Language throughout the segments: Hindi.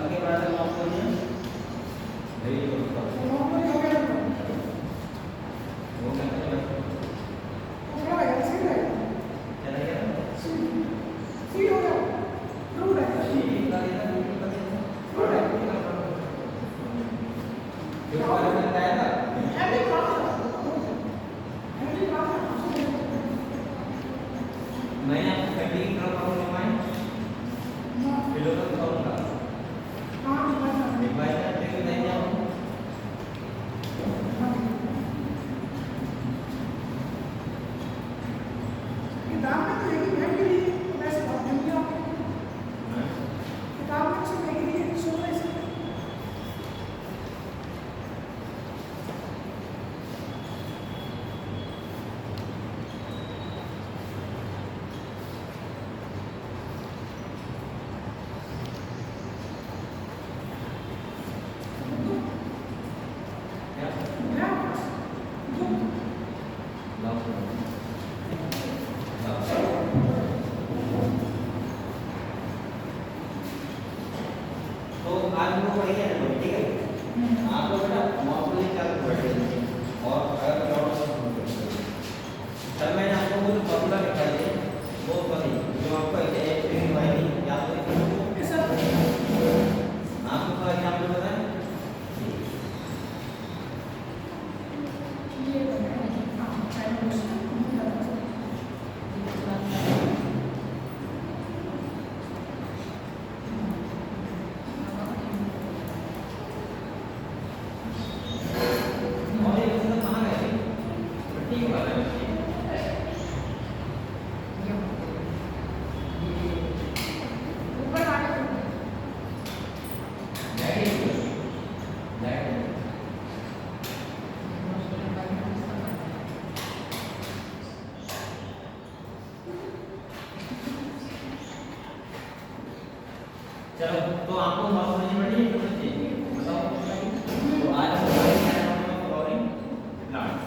के बाद हम आपको चलो तो आपको बात समझ में पड़ी है बताओ। तो आज हम पढ़ेंगे फ्लोरिंग प्लांट्स।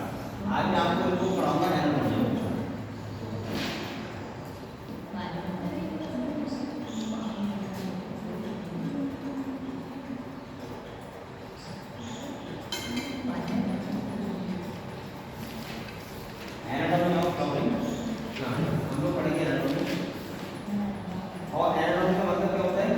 आज मैं आपको इसको पढ़ाऊंगा anatomy. Anatomy of flowering plant हम लोग पढ़ेंगे एनाटॉमी। और एनाटॉमी का मतलब क्या होता है?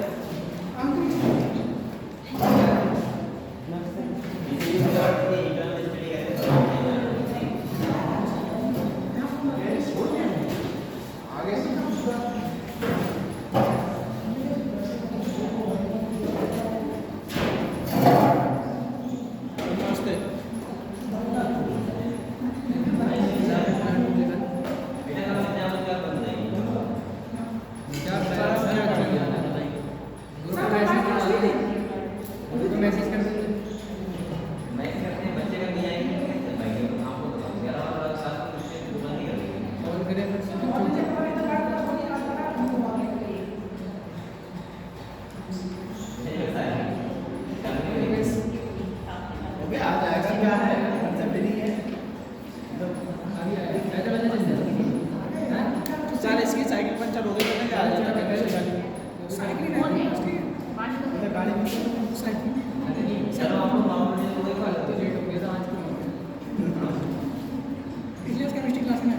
चलो आप लोग बाउंड्री को देखो लेट हो गया था आज इसलिए केमिस्ट्री क्लास में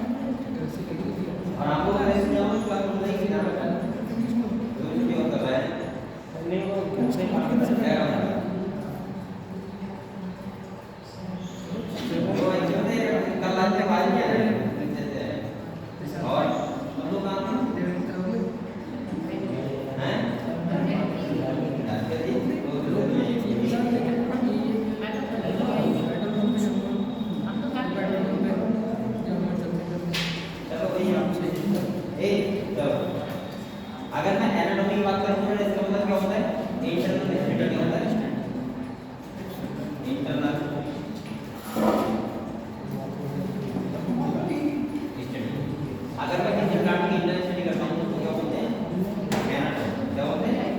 और आपको वैसे क्या कुछ बात नहीं की ना बेटा तो ये होता है नहीं वो नहीं काम कर सकता है वो इतने कल आज के बाद क्या है और हम लोग काम हैं अगर मैं एनाटॉमी की बात करूं तो इसका मतलब क्या होता है इंटरनल स्टेबिलिटी क्या होता है इंटरनल स्टेबिलिटी अगर मैं किसी प्लांट की इंटरनल स्टडी करता हूं तो क्या बोलते हैं एनाटॉमी क्या बोलते हैं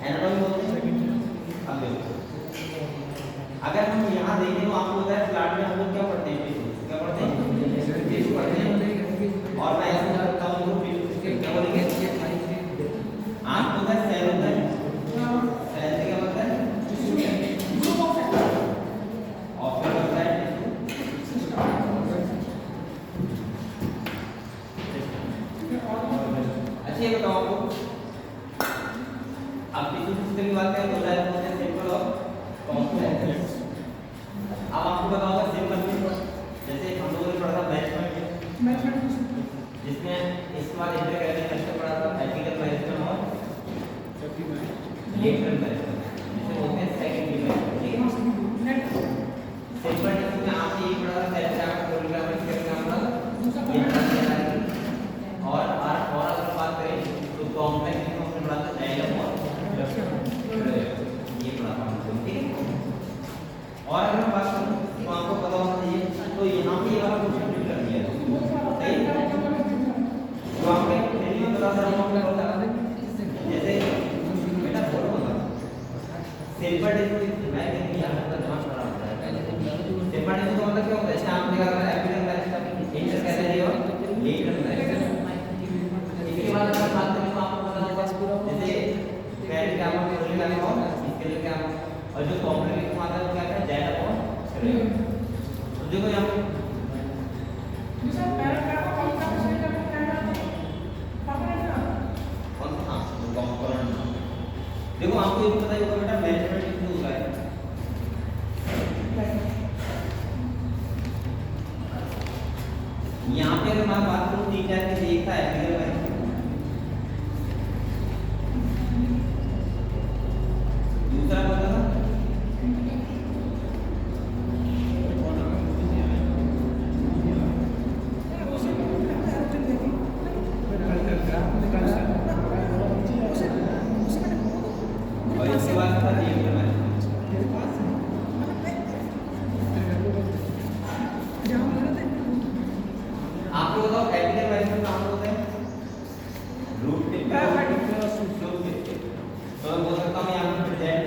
एनाटॉमी बोलते हैं अब देखो अगर हम यहां देखें तो आपको पता है प्लांट में हम लोग क्या पढ़ते हैं क्या पढ़ते हैं टिश्यू पढ़ते हैं और मैं ऐसा करता हूं तो क्या बोलेंगे आंख होता है सेल होता है सेल से क्या होता है और फिर होता है अच्छा ये बताओ आपको अब टिश्यू सिस्टम की बात करें तो लाइफ होता है सिंपल और कॉम्प्लेक्स अब आपको पता होगा सिंपल जैसे हम लोगों ने पढ़ा था मैनेजमेंट जिसमें इसके बाद इंटरकनेक्शन पढ़ा था एपिकल मेरिस्टेम और लेटरल मेरिस्टेम जिसे बोलते हैं सेकेंडरी मेरिस्टेम ठीक है सिंपल टिश्यू में आपने ये पढ़ा था सेल क्या कोलिग्राम इसका क्या पढ़ा और अगर बात करें तो कॉम्प्लेक्स में हमने पढ़ा था जाइलम और ये पढ़ा था ठीक है और अगर मैं बात करूं तो आपको पता होना चाहिए तो यहां पे ये वाला क्वेश्चन फिल कर दिया सही तो आपने नहीं बता रहा हूं जैसे बेटा बोलो बता सिंपल टिश्यू मैं कहीं यहां पर जमा कर रहा हूं सिंपल टिश्यू का मतलब क्या होता है जैसे आपने कहा था एपिकल मेरिस्टेम इंटरकैलरी और लेटरल मेरिस्टेम इसके बाद अगर बात करें तो आपको पता होगा जैसे पहले क्या हम कोलिग्राम और इसके लिए क्या और जो कॉम्प्लेक्स में आता है वो क्या है जाइलम और सेरेब्रम तो देखो यहां पे देखो आपको ये पता ही होगा बेटा मैनेजमेंट टिश्यू होता है यहाँ पे अगर मैं बात करूँ तीन टाइप के एक था एपिकल मेरिस्टेम दूसरा कौन था और इसके बाद था लेटरल आपको बताओ एपिकल मेरिस्टेम कहाँ होता है रूट टिप पे रूट टिप पे तो मैं बोल सकता हूँ यहाँ पे जेड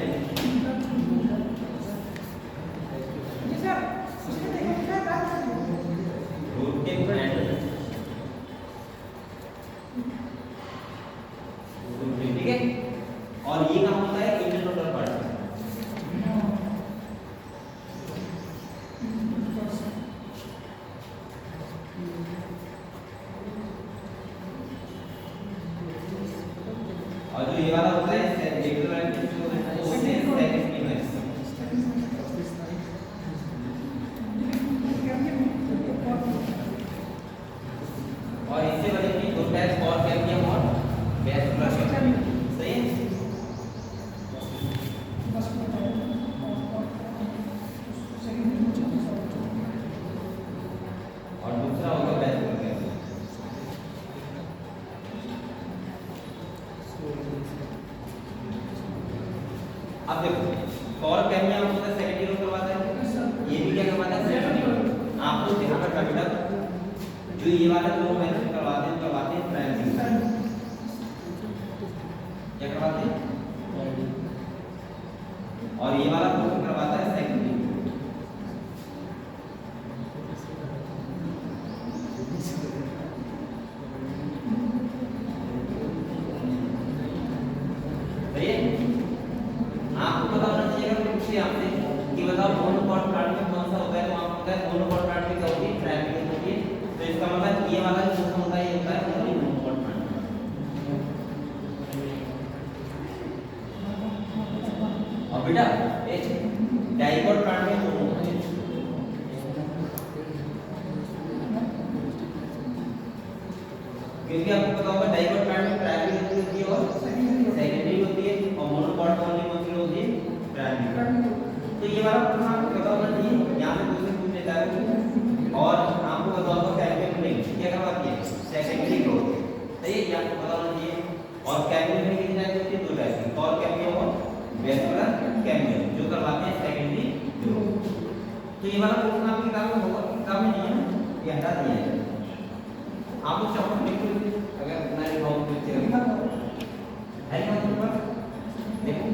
रूट टिप एंड ठीक है और ये कहाँ होता है इंटरनोडल पार्ट और जो ये वाला होता है लेटरल मेरिस्टेम वो सेकेंडरी मेरिस्टेम और इससे बनेगी दो टाइप और कैल्शियम और वैस्कुलर कैल्शियम सही है और दूसरा होगा वैस्कुलर कैल्शियम अब देखो और कैल्शियम आपको पता है सेकेंडरी रो करवाता है ये भी क्या करवाता है सेकेंडरी रो आपको ध्यान रखना बेटा जो ये वाला जो मैंने करवाते हैं प्राइमरी क्या करवाते हैं और ये वाला पोर्शन करवाता है सेकेंडरी सही है मोनोकोट प्लांट में क्या होती है, प्राइमरी होती है। तो इसका मतलब ये वाला जो पोर्शन होता है ये होता है ओनली मोनोकोट प्लांट। और बेटा डाइकोट प्लांट में दोनों होते हैं। क्योंकि आपको पता होगा डाइकोट प्लांट में प्राइमरी होती है और सेकेंडरी होती है, और मोनोकोट में ओनली कौन सी होती है, प्राइमरी। तो ये वाला प्रश्न आपको पता होना चाहिए, यहाँ पे क्वेश्चन पूछ लेता है और आपको पता होगा कैपिटल क्या करवाती है, सेकेंडरी ग्रोथ, सही है, ये आपको पता होना चाहिए। और कैपिटल में कितनी टाइप होती है, दो टाइप की, और कैपिटल और वेस्कुलर कैपिटल, जो करवाते हैं सेकेंडरी ग्रोथ। तो ये वाला क्वेश्चन आपकी किताब में होगा, किताब में नहीं है, ये हटा दिया है। आप उस चैप्टर में देखिए, अगर अपना रिकॉर्ड करते हैं है ना, देखो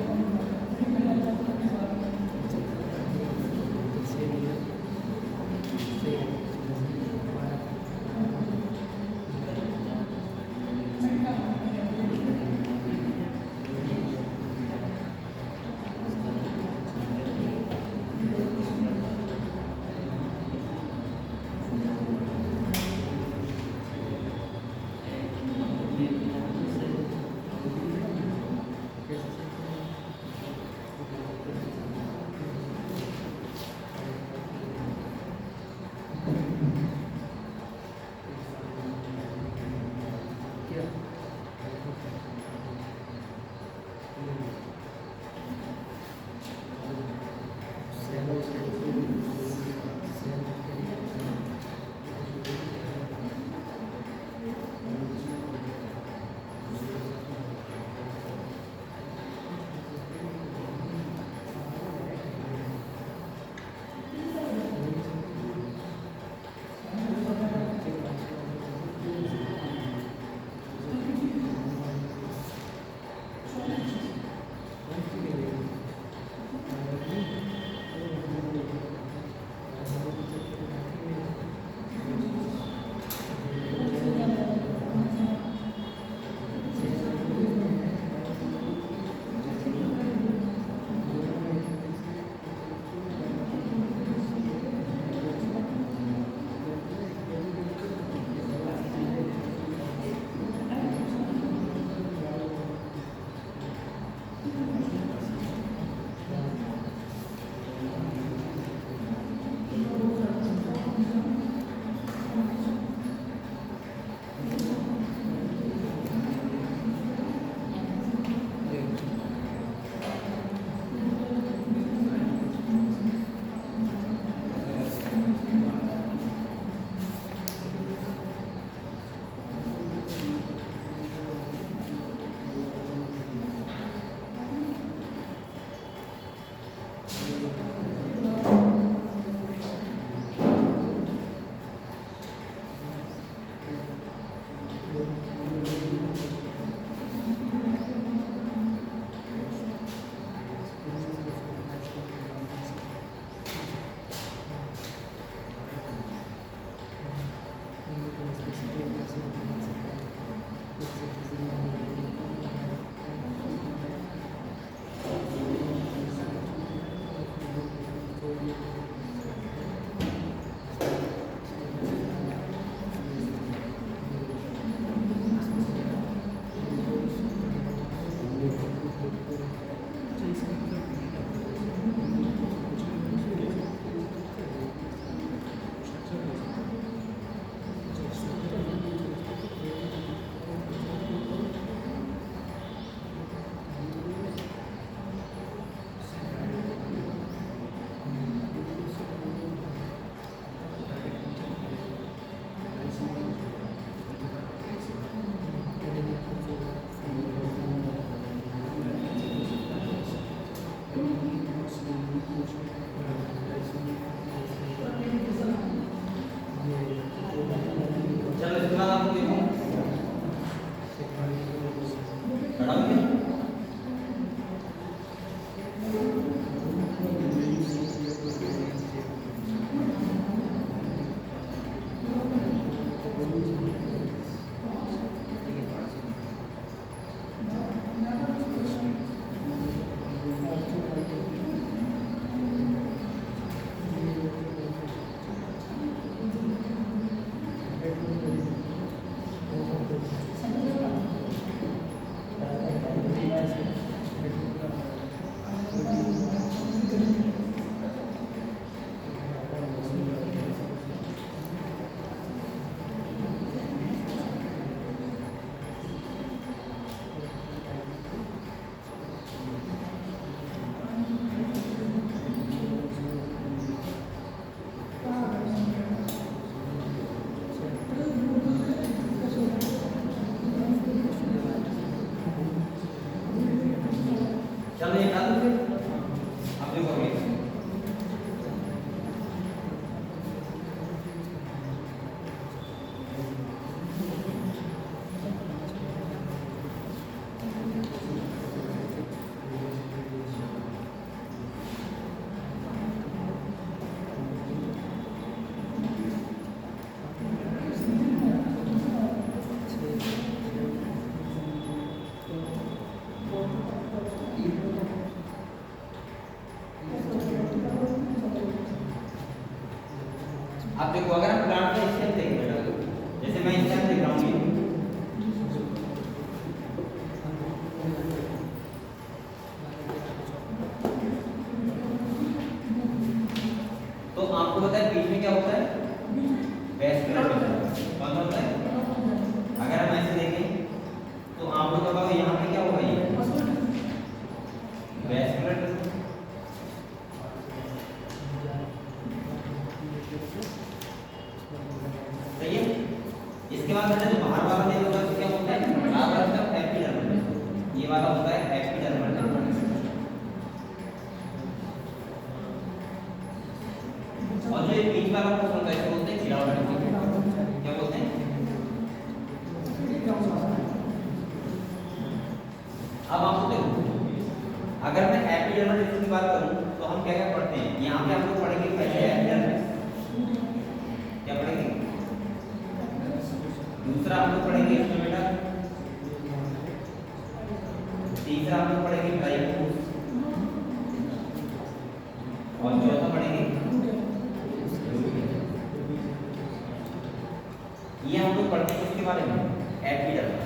देखो अगर हम प्लांट का स्टेम देखें बेटा, जैसे मैं स्टेम देख रहा हूँ ये, तो आपको पता है बीच में क्या होता है, वेस्कुलर कौन सा होता है। अगर हम ऐसे देखें तो आप लोग बताओ यहाँ पे क्या होगा, ये वेस्कुलर। सही है। इसके बाद बेटा जो बाहर वाला लेवल होगा तो क्या होता है, बराबर होता है एपिडर्मल। ये वाला होता है एपिडर्मल। और जो ये बीच वाला पोर्शन होता है इसको बोलते हैं ग्राउंड। क्या बोलते हैं। अब आपको देखो, अगर मैं एपिडर्मल टिश्यू की बात करूं तो हम क्या क्या पढ़ते हैं, यहाँ पे हम लोग पढ़ेंगे पहले एपिडर्मिस, क्या पढ़ेंगे, दूसरा हम लोग पढ़ेंगे स्टोमेटा, तीसरा हम लोग पढ़ेंगे ट्राइकोस, और चौथा पढ़ेंगे, ये हम लोग पढ़ते हैं किसके बारे में, एपिडर्मिस।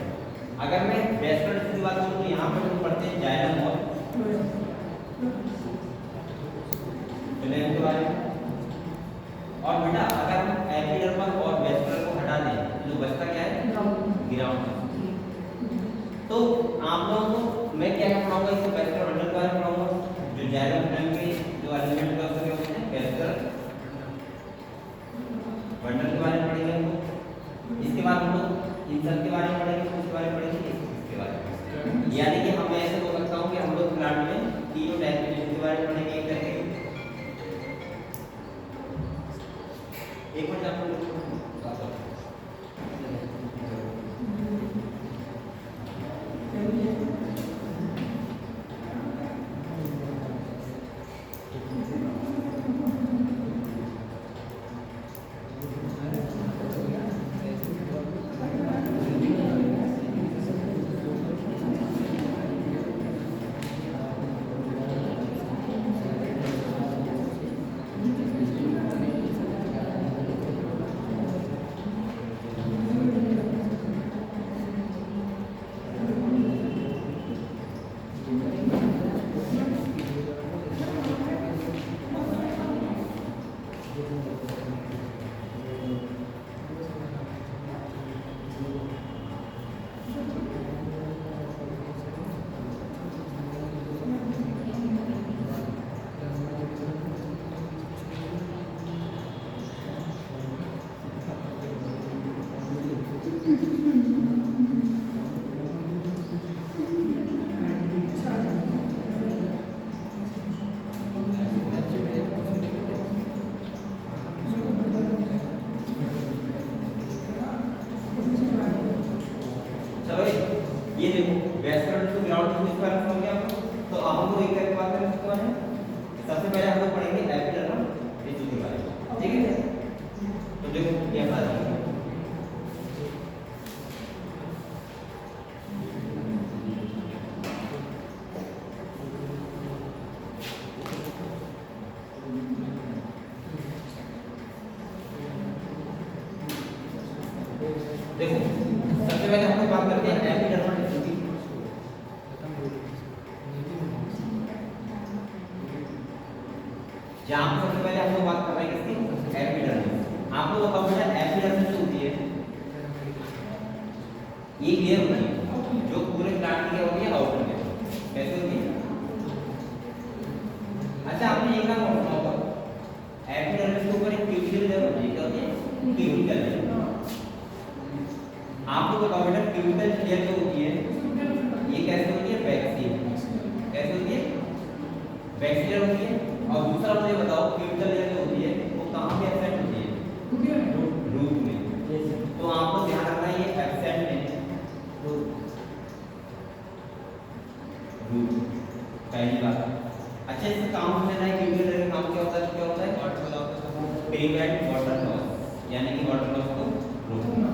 अगर मैं वेस्कुलर टिश्यू की बात करूं तो यहाँ पे हम लोग पढ़ते हैं जाइलम और फिलेम के बारे में। और बेटा अगर हम एपिडर्मल और वेस्कुलर को हटा दें तो जो बचता क्या है, ग्राउंड। तो आप लोगों को मैं क्या पढ़ाऊंगा, इसको वेस्कुलर बंडल के बारे में पढ़ाऊंगा, जो जाइलम फिलेम के जो एलिमेंट का उसके होते हैं वेस्कुलर बंडल के बारे में पढ़ेंगे हम लोग। इसके बाद हम लोग इन सब के बारे में पढ़ेंगे, उसके बारे में पढ़ेंगे, इसके बारे में। यानी कि हम ऐसे बोल सकता हूँ कि हम लोग प्लांट में तीनों टाइप के बारे में पढ़ेंगे एक करके। एक मिनट आप लोग ये देखो वेस्कुलर टू ग्राउंड टू इसका अर्थ हो गया आपको। तो अब हम लोग एक करके बात करें इसके बारे में। सबसे पहले हम लोग पढ़ेंगे एपिडर्मल टिश्यू के बारे में, ठीक है। तो देखो ये बात है, देखो सबसे पहले हम लोग बात करते हैं एपिडर्मल टिश्यू की। जहां सबसे पहले हम लोग बात कर रहे हैं किसकी, एपिडर्मिस। आप लोग बताओ बेटा एपिडर्मिस जो होती है ये लेयर होती है जो पूरे प्लांट की होती है आउटर लेयर। कैसे होती है, अच्छा आपने एक काम सुना होगा, एपिडर्मिस के ऊपर एक क्यूटिकल लेयर होती है। क्या होती है, क्यूटिकल लेयर। आप लोग बताओ बेटा क्यूटिकल लेयर जो होती है ये कैसे होती है, वैक्सीन। कैसे होती है, वैक्सीन होती है। और दूसरा मुझे बताओ क्यूटिकल लेयर जो होती है वो कहाँ पे एब्सेंट होती है, रूट में। तो आपको ध्यान रखना है ये एब्सेंट है रूट, पहली बात। अच्छा इसका काम लेना है, क्यूटिकल लेयर का काम क्या होता है, क्या होता है, प्रिवेंट वाटर लॉस, यानी कि वाटर लॉस को रोकना।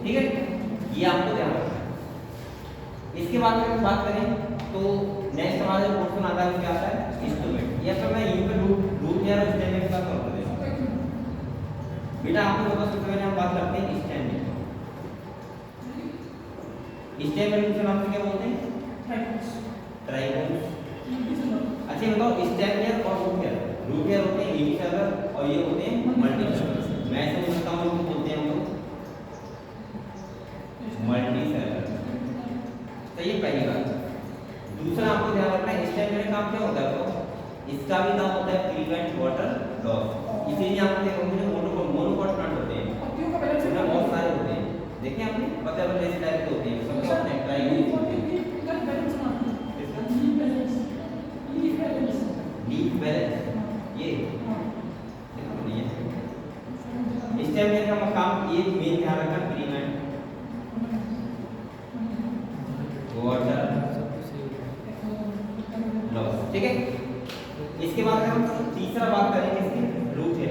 ठीक है, ये आपको ध्यान रखना है। इसके बाद में बात करें तो नेक्स्ट हमारा जो पोर्शन आता है वो क्या आता है, इंस्ट्रूमेंट। या फिर मैं यहीं पे रूट या स्टेम का सॉल्व कर देता हूं। बेटा आपको पता सबसे पहले हम बात करते हैं स्टेम में। स्टेम में दूसरे नाम से क्या बोलते हैं, ट्राइगोन। अच्छा बताओ स्टेम ईयर और रूट ईयर। रूट ईयर होते हैं यूनिसेलुलर और ये होते हैं मल्टीसेलुलर। मैं ऐसे बोलता हूं इनको बोलते हैं हम लोग मल्टीसेलुलर। तो ये पहली बात। दूसरा आपको ध्यान रखना है स्टेम में काम क्या होता है, तो इसका भी काम होता है प्रिवेंट वाटर लॉस। इसीलिए आपको देखोगे जो मोनोकोट प्लांट होते हैं उसमें बहुत सारे होते हैं, देखिए आपने पता है इस टाइप के होते हैं, सब क्या होते हैं ट्राइगोन। लीफ बैलेंस ये देखो नहीं है। स्टेम में का काम ये मेन ध्यान रखना प्रिवेंट वाटर लॉस, ठीक है। इसके बाद हम तीसरा बात करेंगे इसकी रूट है।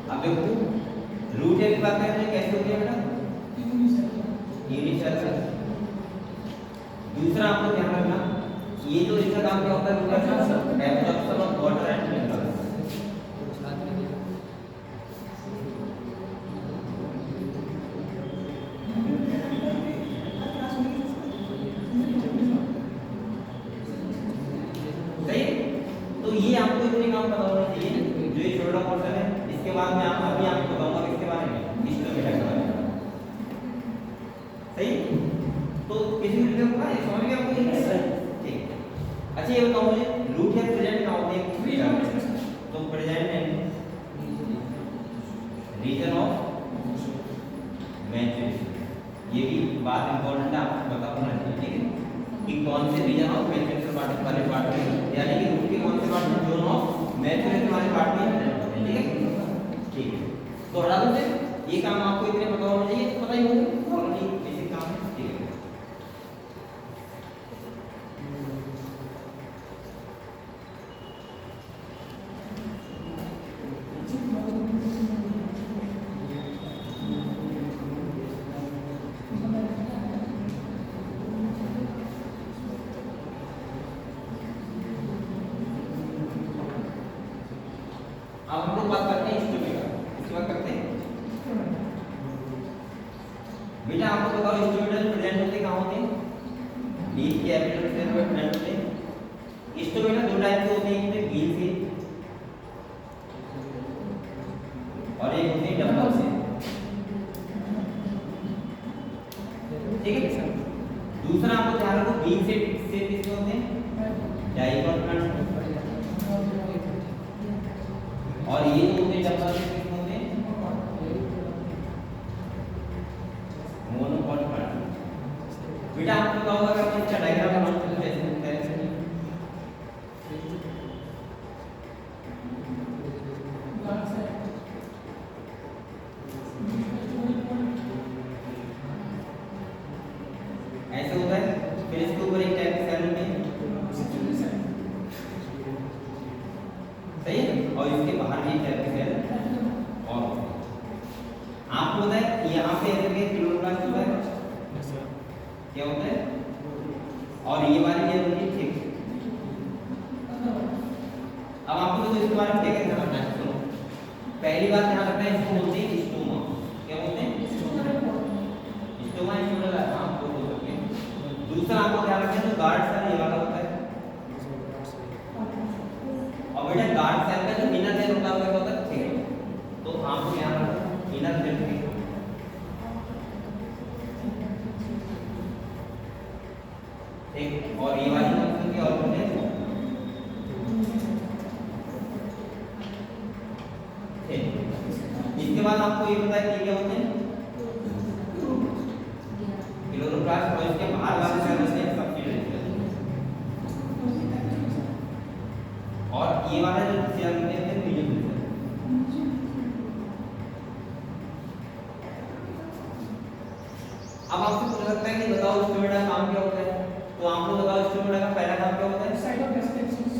अब देखो रूट है की बात करें कैसे होती है बेटा, यूनिसेलुलर। दूसरा आपको ध्यान रखना ये जो इसका काम क्या होता है, absorption of water and minerals. ये आपको इतने काम पता होना चाहिए जो ये छोटा पोर्शन है। इसके बाद मैं अभी आपको बताऊंगा किसके बारे में, इंस्ट्रूमेंट के बारे में। सही, तो किसी वीडियो को पता है समझ गए आपको ये, ठीक है। अच्छा ये बताओ मुझे रूट या प्रेजेंट कहां होते हैं, तो प्रेजेंट है रीजन ऑफ मैच्योरेशन। ये भी बात इंपॉर्टेंट है, आपको पता होना चाहिए, ठीक है, कि कौन से रीजन ऑफ मैच्योरेशन वाले पार्ट में, यानी कि रूट के कौन से पार्ट में, जोन ऑफ मैच्योरेशन वाले पार्ट में प्रेजेंट होते हैं, ठीक है। ठीक है, तो हटा दो ये काम आपको इतने पता होना चाहिए, तो पता ही होगा ऑलरेडी बेसिक काम है, ठीक है। अब हम लोग बात करते हैं इंस्ट्रूमेंट। इसके बाद करते हैं बेटा आपको बताओ इंस्ट्रूमेंट प्रेजेंट होते कहां होते हैं, लीफ के एपिडर्मिस में प्रेजेंट होते हैं। इंस्ट्रूमेंट दो टाइप के होते हैं, एक व्हील से और एक होते हैं डंबल से, ठीक है। दूसरा आपको ध्यान रखो व्हील से किसके होते हैं, डाइकोट प्लांट, और ये जो होते हैं डंबल से किसके होते हैं, मोनोकोट प्लांट। बेटा आपको पता होगा कि इसका डायग्राम बनाना तो कैसे होता है, ऐसे होता है। फिर इसके ऊपर एक टाइप की सेल होती है, सही है, और इसके बाहर भी एक टाइप की सेल और आपको पता है यहाँ पे ऐसे क्लोरोप्लास्ट होता है, क्या होता है, और ये वाली लेयर होती है थिक। अब आपको तो इसके बारे में क्या ध्यान रखना है, सुनो। पहली बात ध्यान रखना है, इसको बोलते हैं स्टोमा। क्या बोलते हैं, स्टोमा इंस्ट्रूमेंटल है, हाँ वो बोल सकते हैं। दूसरा आपको ध्यान रखना है जो गार्ड सेल ये वाला होता है, और बेटा गार्ड सेल का जो इनर लेयर होता है वो होता है थिक। तो आपको ध्यान रखना इनर लेयर थिक, ठीक, और ये वाली फंक्शन की और होते हैं ठीक। इसके बाद आपको ये पता है कि क्या होते हैं, क्लोरोप्लास्ट, और इसके बाहर वाले सेल होते हैं सबसिडियरी, और ये वाला जो सेल होते हैं म्यूजिकल सेल। अब आपसे पूछ सकता है कि बताओ इंस्ट्रूमेंट का काम क्या होता है, तो आप लोग बताओ इंस्ट्रूमेंट का पहला काम क्या होता है, गैसियस एक्सचेंज,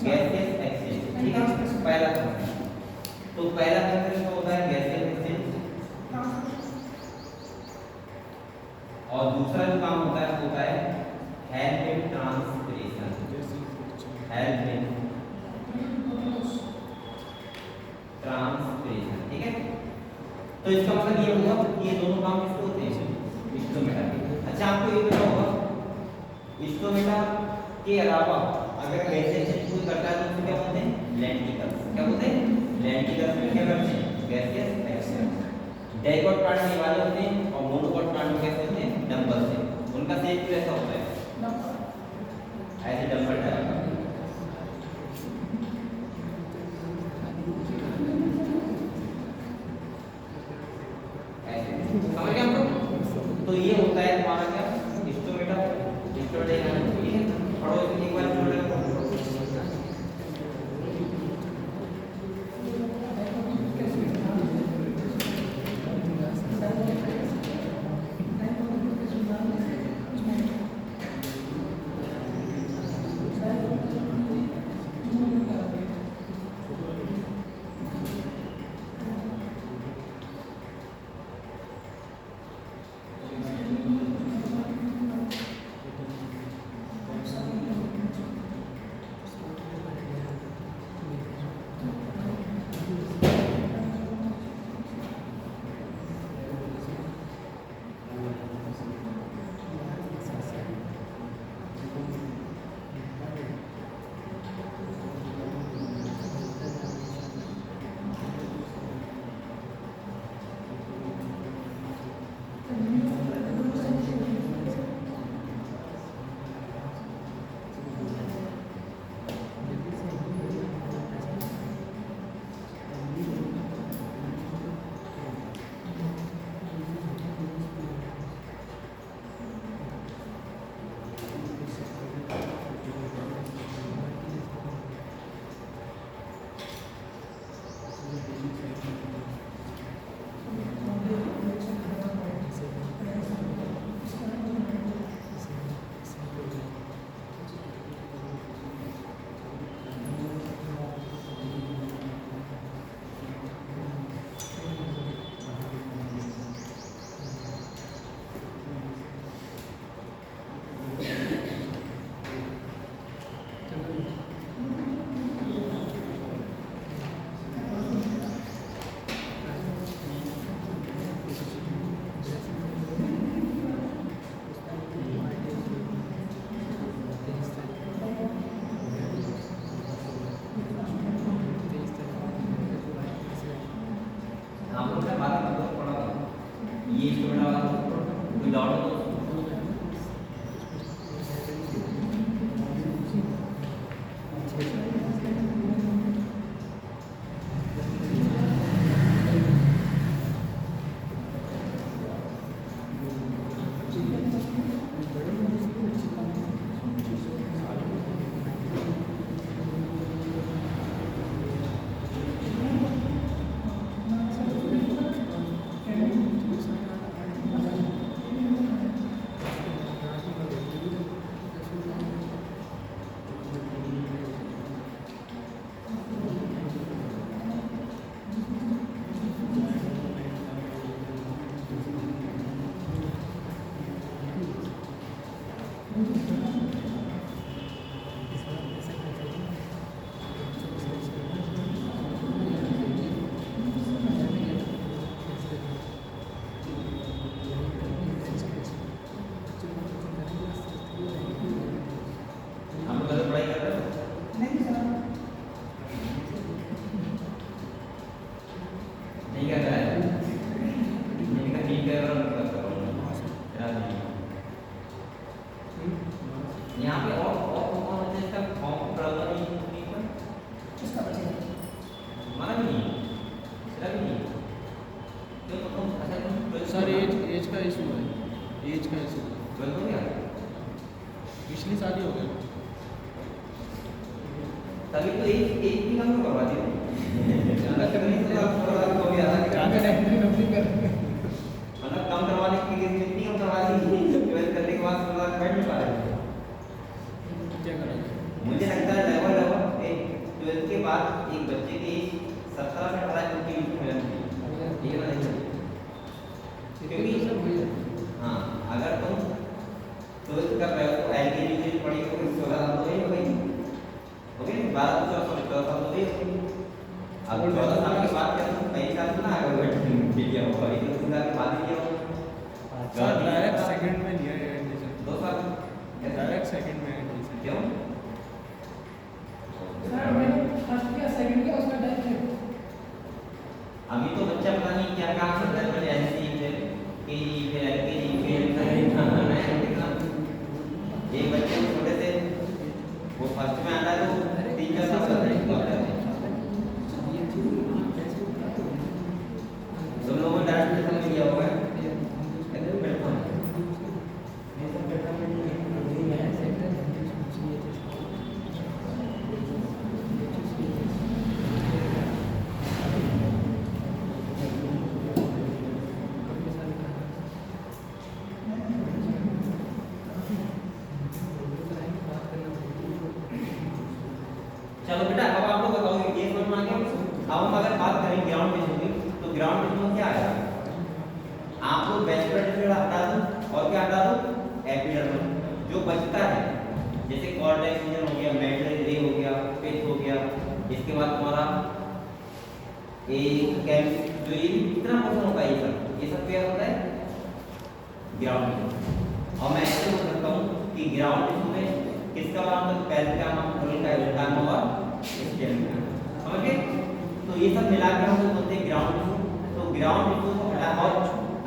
ठीक है, पहला काम। तो पहला फंक्शन क्या होता है, गैसियस एक्सचेंज। तो इसका मतलब ये हुआ कि ये दोनों काम किसके होते हैं, स्टोमेटा के। अच्छा आपको ये पता होगा स्टोमेटा के अलावा अगर गैसेज कोई करता है तो उसे क्या बोलते हैं, लेंटिकल्स। क्या बोलते हैं, लेंटिकल्स में क्या करते हैं, गैसियस एक्सेल। डाइकोट प्लांट में वाले होते हैं और मोनोकोट प्लांट में कैसे होते हैं, डंबल से। उनका शेप कैसा होता है, ऐसे डंबल टाइप का। समझ गए हम लोग। तो ये होता है तुम्हारा क्या, स्टोमेटा। स्टोमेटा ठीक है, पढ़ो एक बार स्टोमेटा को। यहाँ पे और कौन होते हैं इसका फॉर्म बराबर नहीं पर उसका बचेगा हमारा भी नहीं इसका भी नहीं क्यों तो अच्छा सर एज का इशू है, एज का इशू है। 12 हो गया पिछली शादी हो गई तभी तो एक भी काम करवा दिया ज़्यादा करने से आप थोड़ा हो गया मतलब कम करवाने के लिए इतनी कम करवा दी 12 करने के बाद थोड़ा बढ़ नहीं पा रहे क्या करेंगे। मुझे लगता है लेवल 12 के बाद एक बच्चे की 17 से 18 के बीच में मिलती है ये वाला क्योंकि हाँ अगर तुम 12 कर रहे हो तो एलकेजी में पढ़ी हो 16 साल तो ही हो गई ओके 12 14 साल तो ही हो गई अब 14 साल के बाद क्या तुम कई साल ना आगे बैठ होगा, ये तो पूरा के बाद ही किया होगा। सर डायरेक्ट सेकंड में लिया है एडमिशन, 2 साल डायरेक्ट सेकंड में एडमिशन। क्यों? सर मैंने फर्स्ट किया सेकंड किया उसका डायरेक्ट अभी तो बच्चा पता नहीं क्या काम करता है, पहले ऐसे ही फिर केजी फिर एलकेजी फिर एक बच्चे को छोटे से वो फर्स्ट में आता है तो 3-4 साल का है। तुम लोगों ने डायरेक्ट समझ लिया होगा चलो बेटा, अब आप लोग बताओ ये समझ में आ गया। अब हम अगर बात करें ग्राउंड टिश्यू की, तो ग्राउंड टिश्यू में क्या आएगा? आप लोग वेस्कुलर टिश्यू हटा दो और क्या हटा दो? एपिडर्मल जो बचता है, जैसे कॉर्टेक्स रीजन हो गया, मेडुलरी रे हो गया, पिथ हो गया, इसके बाद तुम्हारा जो ये कितना पोर्शन होता है, ये सब क्या होता है? Ground tissue. और मैं ऐसे बोल सकता हूँ कि ग्राउंड टिश्यू में किसका नाम है? पेरिकाइनम, कोलिकाइनम और स्टेम। समझ गए? तो ये सब मिलाकर हम लोग बोलते हैं ग्राउंड टिश्यू। तो ग्राउंड टिश्यू को हटा और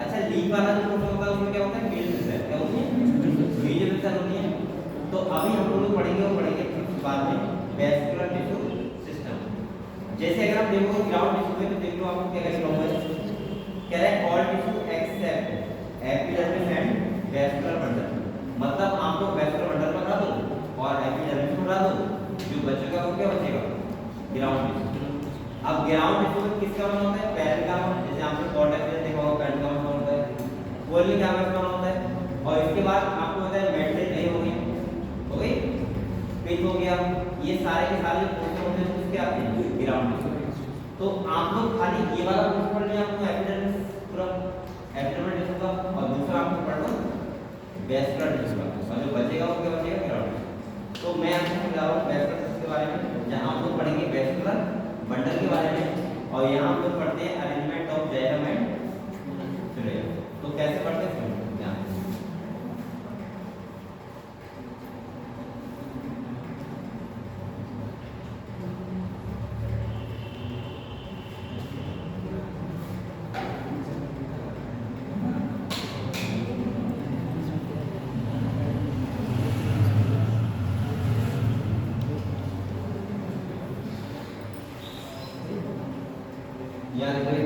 अच्छा लीफ वाला जो पोर्शन होता है उसमें क्या होता है? Middle cell. क्या होती है? मिडल सेल होती है। तो अभी हम लोग पढ़ेंगे और पढ़ेंगे बाद में वेस्कुलर टिश्यू सिस्टम। जैसे अगर आप देखो ग्राउंड टिश्यू में, तो देख लो आपको क्या लिखा हुआ है, कह रहा है all tissue except epidermis and vascular bundle. मतलब आप लोग वेस्कुलर बंडल को हटा दो और एपिडर्मिस को हटा दो, जो बचेगा वो क्या बचेगा? Ground tissue. अब ग्राउंड टिश्यू में किसका बना होता है? पेरिकाइनम, जैसे आपने कॉर्टेक्स देखा होगा, पेरिकाइनम का होता है, कोलिकाइनम का होता है, और इसके बाद आपको होता है मेडुलरी रे हो गई, पिथ हो गया, ये सारे के सारे पोर्शन होते हैं उसके आते हैं ग्राउंड टिश्यू। तो आप लोग खाली ये वाला पोर्शन पढ़ लिया, आपको एपिडर्मिस पूरा एपिडर्मल टिश्यू का, और दूसरा आपको पढ़ लो वेस्कुलर टिश्यू का, और जो बचेगा वो क्या बचेगा? Ground tissue. तो मैं आपको समझा रहा हूँ वेस्कुलर टिश्यू के बारे में, जहाँ हम लोग पढ़ेंगे वेस्कुलर बंडल के बारे में, और यहाँ हम लोग पढ़ते हैं arrangement of xylem and phloem. तो कैसे पढ़ते हैं? याद करें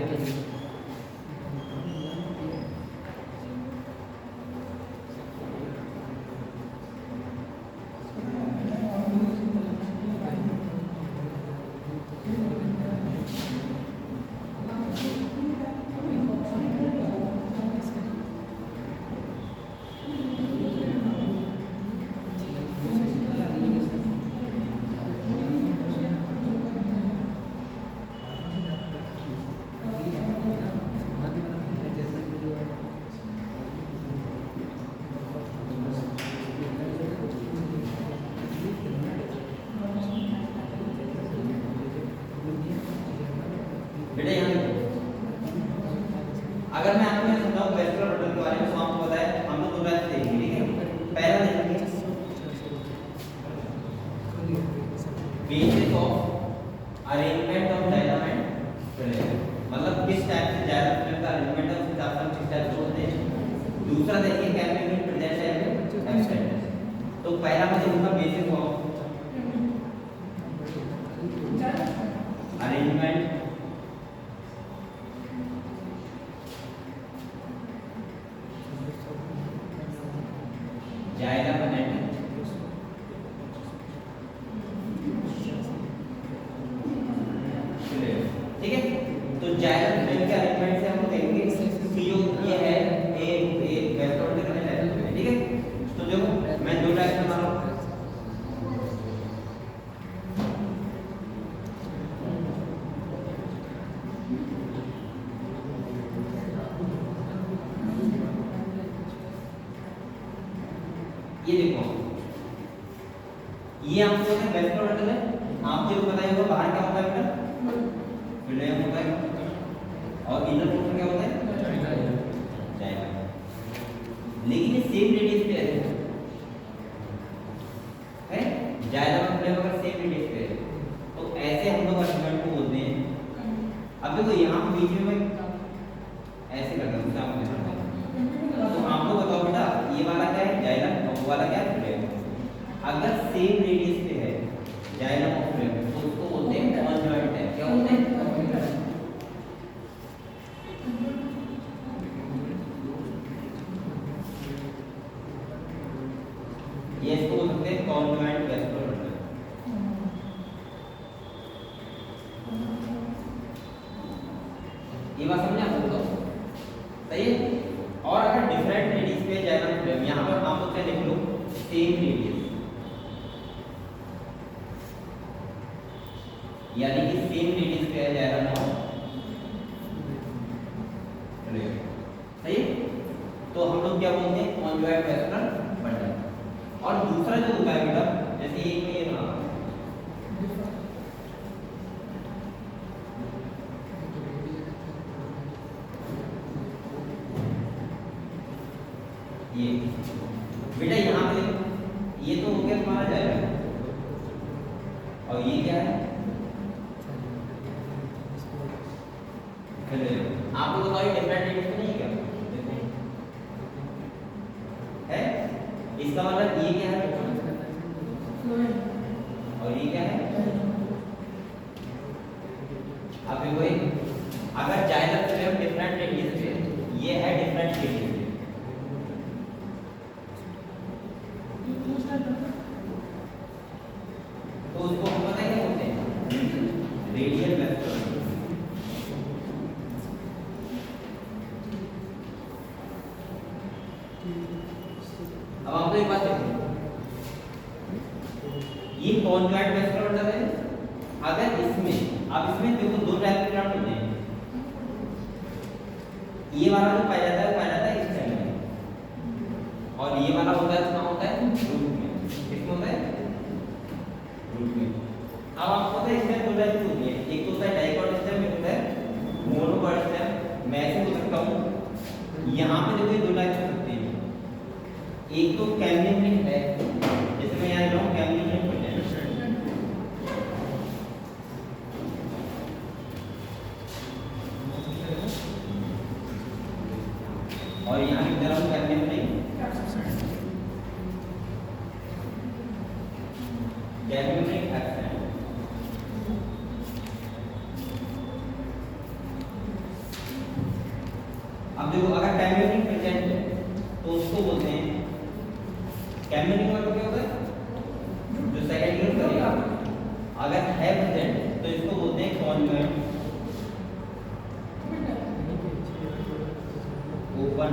बेटा, यहाँ अगर मैं आपको यहाँ समझाऊँ वेस्कुलर बंडल के बारे में, तो आपको पता है हम लोग दो टाइप से देखेंगे, ठीक है? पहला देखेंगे basis of arrangement of xylem and phloem, मतलब किस टाइप से जाइलम फ्लोएम का अरेंजमेंट है, उस हिसाब से हम किस टाइप से बोलते हैं। दूसरा देखिए can be present and absent. तो पहला मैं देखूंगा basis of arrangement xylem and phloem, ठीक है? तो जाइलम फ्लोएम के अरेंजमेंट से हम लोग देखेंगे सीओ ये है ए वेस्कुलर बंडल का टाइप है, ठीक है? तो देखो मैं दो टाइप बना रहा हूं, ये देखो ये आपको वेस्कुलर बंडल है, आपको पता ही होगा बाहर क्या होता है बेटा? फ्लोएम होता है, और इनर पोर्शन क्या होता है? देखो यहाँ बीच में ऐसे कर दो सामने तो आपको बताओ बेटा ये वाला क्या है जाइलम और वो वाला क्या है फ्लेम। अगर सेम रेडियस पे है जाइलम और फ्लेम तो उसको बोलते हैं कॉन्जॉइंट है। क्या बोलते हैं? ये इसको बोल सकते हैं कॉन्जॉइंट वेस्कुलर बंडल। ये बात समझे आप लोग? सही है। और अगर डिफरेंट रेडियस पे जाइलम फ्लेम यहाँ पर आप लोग क्या लिख लो सेम रेडियस यानी कि सेम रेडियस पे है जाइलम और फ्लेम। सही है। तो हम लोग क्या बोलते हैं कॉन्जॉइंट वेस्कुलर बंडल। और दूसरा जो होता है बेटा जैसे एक में ये रहा ये बेटा यहाँ पे ये तो हो गया तुम्हारा जाएगा और ये क्या है आप लोग बताओ डिफरेंट रेडियस नहीं है क्या देखो है इसका मतलब ये क्या है और ये क्या है अब देखो अगर जाइलम फ्लेम डिफरेंट रेडियस पे ये है डिफरेंट रेडियस तो उसको हम पता है क्या बोलते हैं रेडियल वेस्कुलर। अब आप एक बात देखो ये कॉन्जॉइंट वेस्कुलर बंडल है। अगर इसमें अब इसमें देखो दो टाइप के प्लांट होते हैं। ये वाला जो पाया जाता है वो पाया जाता है स्टेम में और ये वाला होता है कहाँ होता है रूट में। किसमें होता है रूट में। अब आपको पता है इसमें दो टाइप की होती है एक तो होता है डाइकॉट स्टेम एक होता है मोनोकॉट स्टेम। मैं ऐसे बोल सकता हूँ यहाँ पे देखो ये दो टाइप हो सकते हैं। एक तो कैमलिन है जैसे मैं यहाँ लिख रहा हूँ कैमलिन और यहाँ की तरफ कैमलिन नहीं कैमलिन एक्सेंट। अब देखो अगर कैमलिन प्रेजेंट है तो उसको बोलते हैं कैमलिन मतलब क्या होता है जो सेकंड यूनिट करेगा। अगर है प्रेजेंट तो इसको बोलते हैं कॉन्जॉइंट ओपन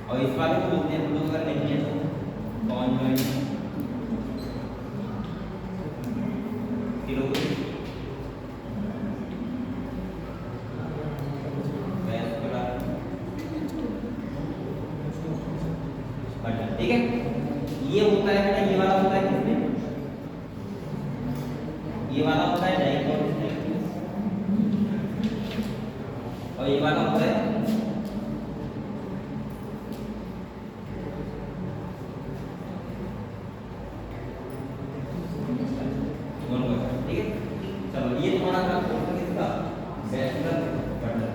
और इस वाले को बोलते हैं हम लोग अगर नहीं है तो कॉन्जॉइंट क्लोज वेस्कुलर बंडल। ठीक है ये होता है बेटा ये वाला होता है किसमें ये वाला होता है डाइकॉट और ये वाला होता है मोनोकॉट। ठीक है चलो ये तुम्हारा था किसका वेस्कुलर बंडल।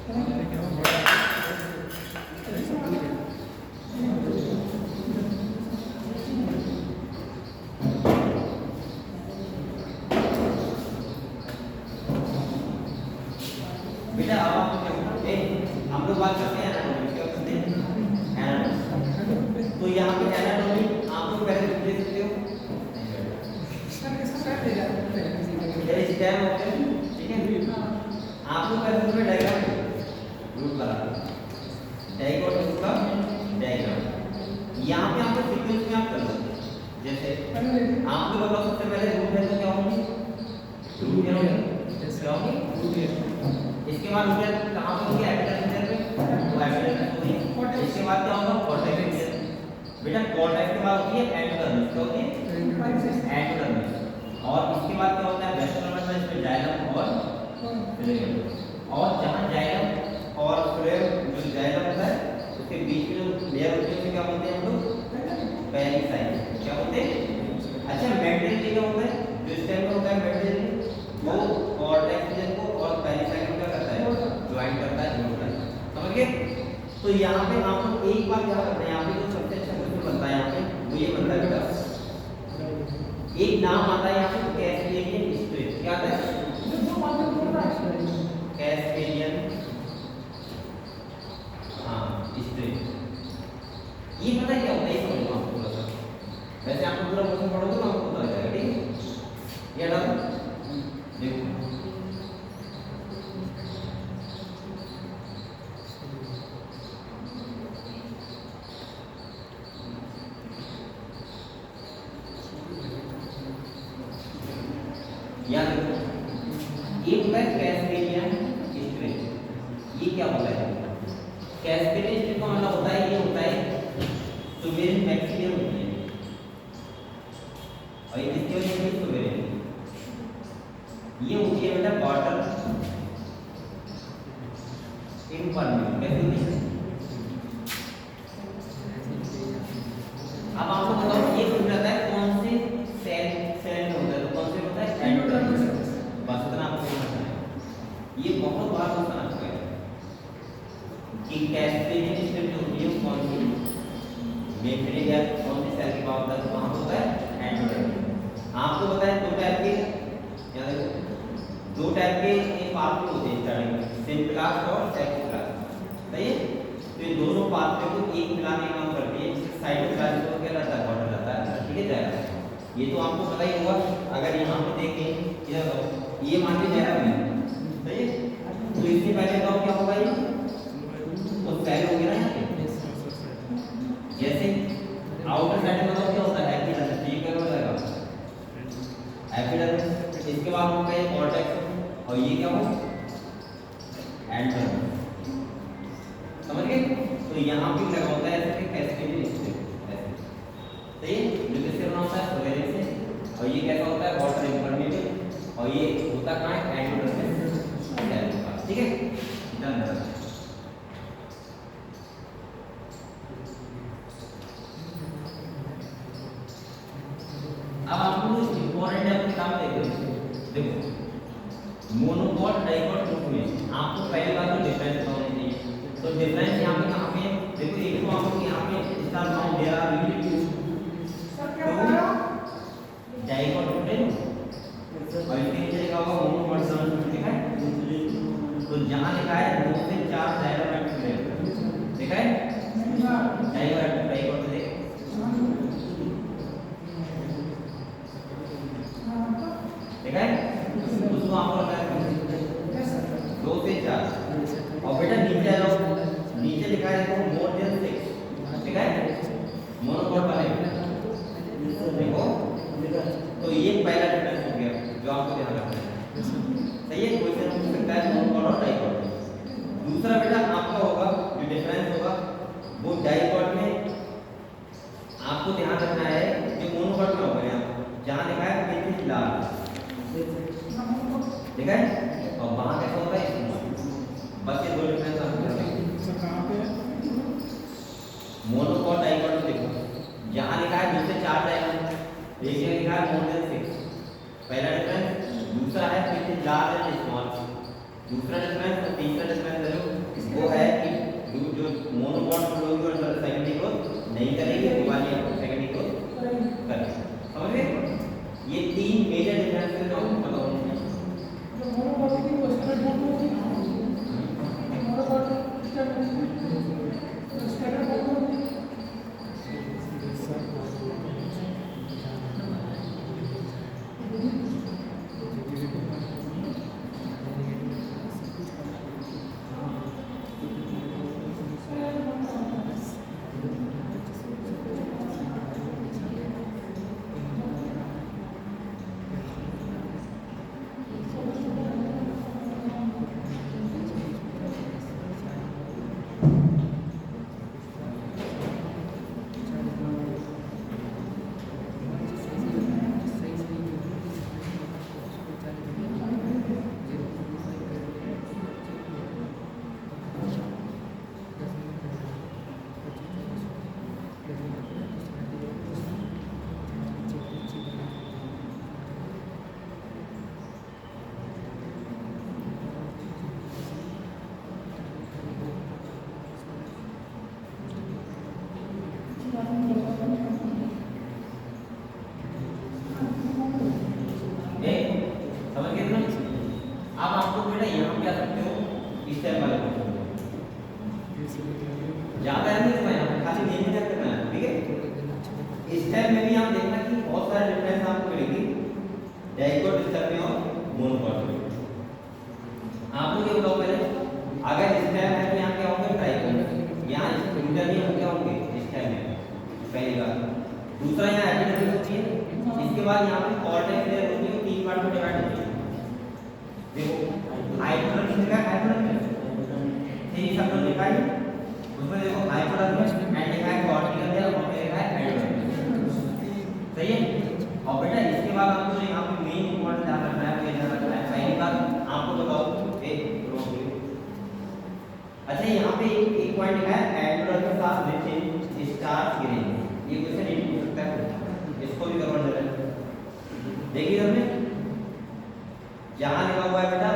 क्या हुआ बड़ा अरे सब भूल गया बेटा अब आप क्या बोलते हैं हम लोग बात करते हैं एनाटॉमी क्या करते हैं एनाटॉमी तो यहाँ पे एनाटॉमी आप लोग पहले लिख ले सकते हो सर इसका कर दे यार ये स्टेम होते हैं ठीक है आप लोग पहले उसमें डायग्राम रूट बना डायग्राम का डायग्राम यहाँ पे आपको सीक्वेंस में आप कर लो जैसे आप लोग बताओ सबसे पहले रूट है तो क्या होंगे रूट क्या होंगे क्या होंगे इसके बाद रूट कहाँ पे होंगे एपिडर्मिस में तो एपिडर्मिस होगी इसके बाद क्या होगा कॉर्टेक्स बेटा कॉर्टेक्स के बाद होती है एंडोडर्मिस क्या होती है एंडोडर्मिस और इसके बाद क्या होता है वेस्ट्रल में इसमें जाइलम और फ्लोएम और जहां जाइलम और फ्लोएम जो जाइलम होता है उसके बीच में जो लेयर होती है उसे क्या बोलते हैं हम लोग पेरिसाइट क्या बोलते हैं अच्छा मेम्ब्रेन क्या होता है जो स्टेम में होता है मेम्ब्रेन वो कॉर्टेक्स रीजन को और पेरिसाइट को क्या करता है ज्वाइन करता है जोड़ता है समझ गए तो यहाँ पे आप लोग एक बात याद रखना है यहाँ पे जो सबसे अच्छा क्वेश्चन बनता है यहाँ पे वो ये बनता है बेटा एक नाम आता है यहाँ पे कैस्पेरियन स्ट्रेट क्या आता है कैस्पेरियन हाँ स्ट्रेट ये पता है क्या होता है ये समझो आपको थोड़ा सा वैसे आप पूरा क्वेश्चन पढ़ोगे ना आपको पता चलेगा ठीक है ये डालो देखो याद रखो ये होता है कैस्पेरियन स्ट्रेट ये क्या होता है कैस्पेरियन स्ट्रेट का मतलब होता है ये होता है सुबेरियन मैक्सिमम होती है और ये किसकी वजह से सुबेरियन ये होती है बेटा वाटर इम्परमेबल कैसे होती है अब आपको बताओ ये पूछ रहा है कौन से सेल में होता है तो कौन से होता है एंडोडर्मिस बस इतना आपको समझना है ये बहुत बड़ा क्वेश्चन आपका है कि कैस्पेरियन स्ट्रेट जो होती है कौन सी मेम्ब्रेन या कौन सी सेल की बात होता है वहां होता है एंडोडर्मिस आपको पता है दो टाइप के याद रखो दो टाइप के ये पाथवे होते हैं स्टार्टिंग में सिंप्लास्ट और सेक्सोप्लास्ट सही है तो ये दोनों पाथवे को एक मिलाने का काम करती है जिससे साइटोप्लाज्म को क्या रहता है बॉर्डर रहता है ठीक है जाएगा ये तो आपको पता ही होगा अगर यहाँ पे देखें इधर ये मान लीजिए जाएगा नहीं सही है तो इससे पहले बताओ क्या होगा ये तो सेल हो गया ना यहाँ पे जैसे आउटर साइड में बताओ क्या होता है एपिडर्मिस ये क्या हो जाएगा एपिडर्मिस इसके बाद होगा ये कॉर्टेक्स और ये क्या होगा एंडोडर्मिस समझ गए तो यहाँ पे लगा होता है ऐसे कैस्केडिंग स्ट्रेट ऐसे सही है जो किससे बना होता है फ्लोएम से और ये कैसा होता है वाटर इम्परमेबल और ये होता कहाँ है एंडोडर्मिस सेल के पास ठीक है डन अब आपको इंपॉर्टेंट है किताब देखो मोनोकॉट डाइकॉट ग्रुप में आपको पहली बात तो डिफरेंस होना चाहिए तो डिफरेंस यहाँ पे कहाँ पे देखो एक तो आपको यहाँ पे star found there are relative sir क्या बता रहे हो डाइकॉट ग्रुप है और इसके नीचे लिखा होगा मोनोकॉट ग्रुप लिखा है तो जहाँ लिखा है 2 से 4 डायकोट लिखा है डाइकॉट देखो देखा है उसको आप लोग क्या 2 से 4 और बेटा नीचे आओ नीचे लिखा है देखो मोर देन 6 ठीक है मोनोकॉट वाले देखो तो ये पहला डिफरेंस हो गया जो आपको ध्यान रखना है सही है क्वेश्चन पूछ सकता है मोनोकॉट और डाइकॉट दूसरा बेटा आपका होगा जो डिफरेंस होगा वो डाइकॉट में आपको ध्यान रखना है कि मोनोकॉट में होगा यहाँ जहाँ लिखा है पेज लाल ठीक है और वहां कैसा होता है बस ये दो डिफरेंस आपको सर कहाँ पे है मोनोकॉट डाइकॉट देखो जहां लिखा है 2 से 4 डायकोट एक जगह लिखा है मोर देन 6 पहला डिफरेंस दूसरा है which is large and small दूसरा डिफरेंस और तीसरा डिफरेंस है नहीं करेंगे वो वाली सेकंड इक्वल करेंगे। समझ गए? ये तीन मेजर डिफरेंसेस जो हम बताओ जो मोनोपॉली की स्टैंडर्ड बोर्ड होती है मोनोपॉली स्टैंडर्ड बोर्ड होती है समझ गए ना? अब आपको बेटा यहाँ क्या सकते हो इस टाइम वाले क्वेश्चन ज्यादा है नहीं इसमें, यहाँ खाली नेम चेक करना है, ठीक है? इस टाइम में भी आप देखना कि बहुत सारे डिफरेंस आपको मिलेगी डाइकोट स्टेप में और मोनोकोट में। आप लोग ये बताओ पहले, अगर इस टाइम है तो यहाँ क्या होंगे ट्राइकोट, यहाँ इंटरव्यू क्या होंगे इस टाइम में, पहली बात। दूसरा यहाँ एपिडेमिक होती है, इसके बाद यहाँ पे कॉर्टेक्स लेयर होती है, तीन पार्ट में डिवाइड होती है। देखो हाइपोथैलेमस लिखा है, हाइपोथैलेमस ठीक सब लोग लिखा है उसमें, देखो हाइपोथैलेमस एंड लिखा है कॉर्टिकल लेयर और फिर लिखा है एंडोथैलेमस, सही है? और बेटा इसके बाद आपको यहाँ पे मेन इंपॉर्टेंट ध्यान रखना है, ध्यान रखना है। पहली बात आपको बताओ एक रोक, अच्छा यहाँ पे एक पॉइंट लिखा है एंडोथैलेमस ऑफ विच स्टार्स ग्रेन, ये क्वेश्चन नहीं पूछ सकता है, इसको भी करवा दे रहे हैं। देखिए हमने यहाँ लिखा हुआ है बेटा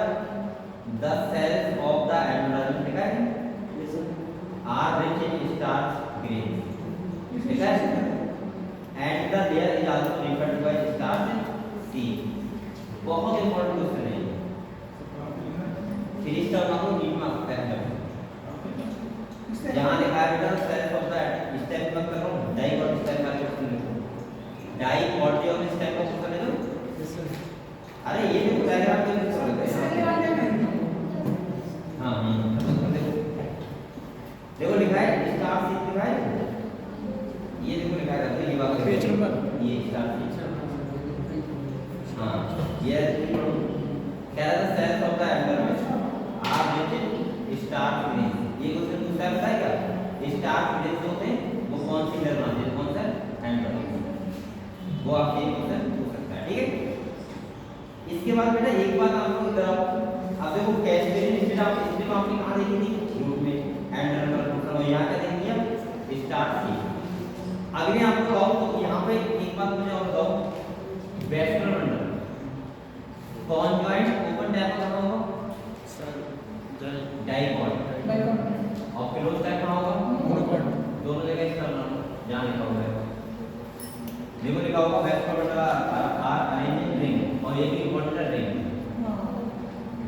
the cells of the endothalamus लिखा है are rich in starch grain, लिखा है and the layer is also referred to as starch seed. बहुत इंपॉर्टेंट क्वेश्चन है ये, फिर इसका आपको नीट में आता है। यहाँ लिखा है बेटा सेल्स ऑफ द स्टेप में कर रहा हूँ डाइकोट स्टेप का क्वेश्चन लिखो, डाइकोट और स्टेप का क्वेश्चन ले लो। अरे ये देखो डायग्राम तो लिख सकते हैं, हां देखो लिखा है स्टार सीड लिखा है, ये देखो लिखा है ये बात पेज नंबर, ये स्टार सीड, हां ये कह रहा था cells of the endothelium are rich star grain, ये क्वेश्चन पूछता है बताया क्या स्टार ग्रेन जो होते हैं वो कौन सी लेयर बनाते हैं, कौन सा एंडोथैलेमस, वो आप ये क्वेश्चन पूछ सकता है, ठीक है? इसके बाद बेटा एक बात आप लोग इधर आओ, अब देखो कैस्केडिंग स्टेट आप इसमें तो आपने कहां देखी थी ग्रुप में एंडोथैलेमस, और यहां क्या देख लिया स्टार्ट सीड। अगले आपको आओ तो यहां पे एक बात मुझे और बताओ, western bundle conjoint open type का कहां होगा सर, डाइकोट, और क्लोज टाइप कहां होगा मोनोकोट, दोनों जगह इसका नाम जान लिखा हुआ है, देखो लिखा होगा western bundle are arranged ring और एक इंपॉर्टेंट रिंग,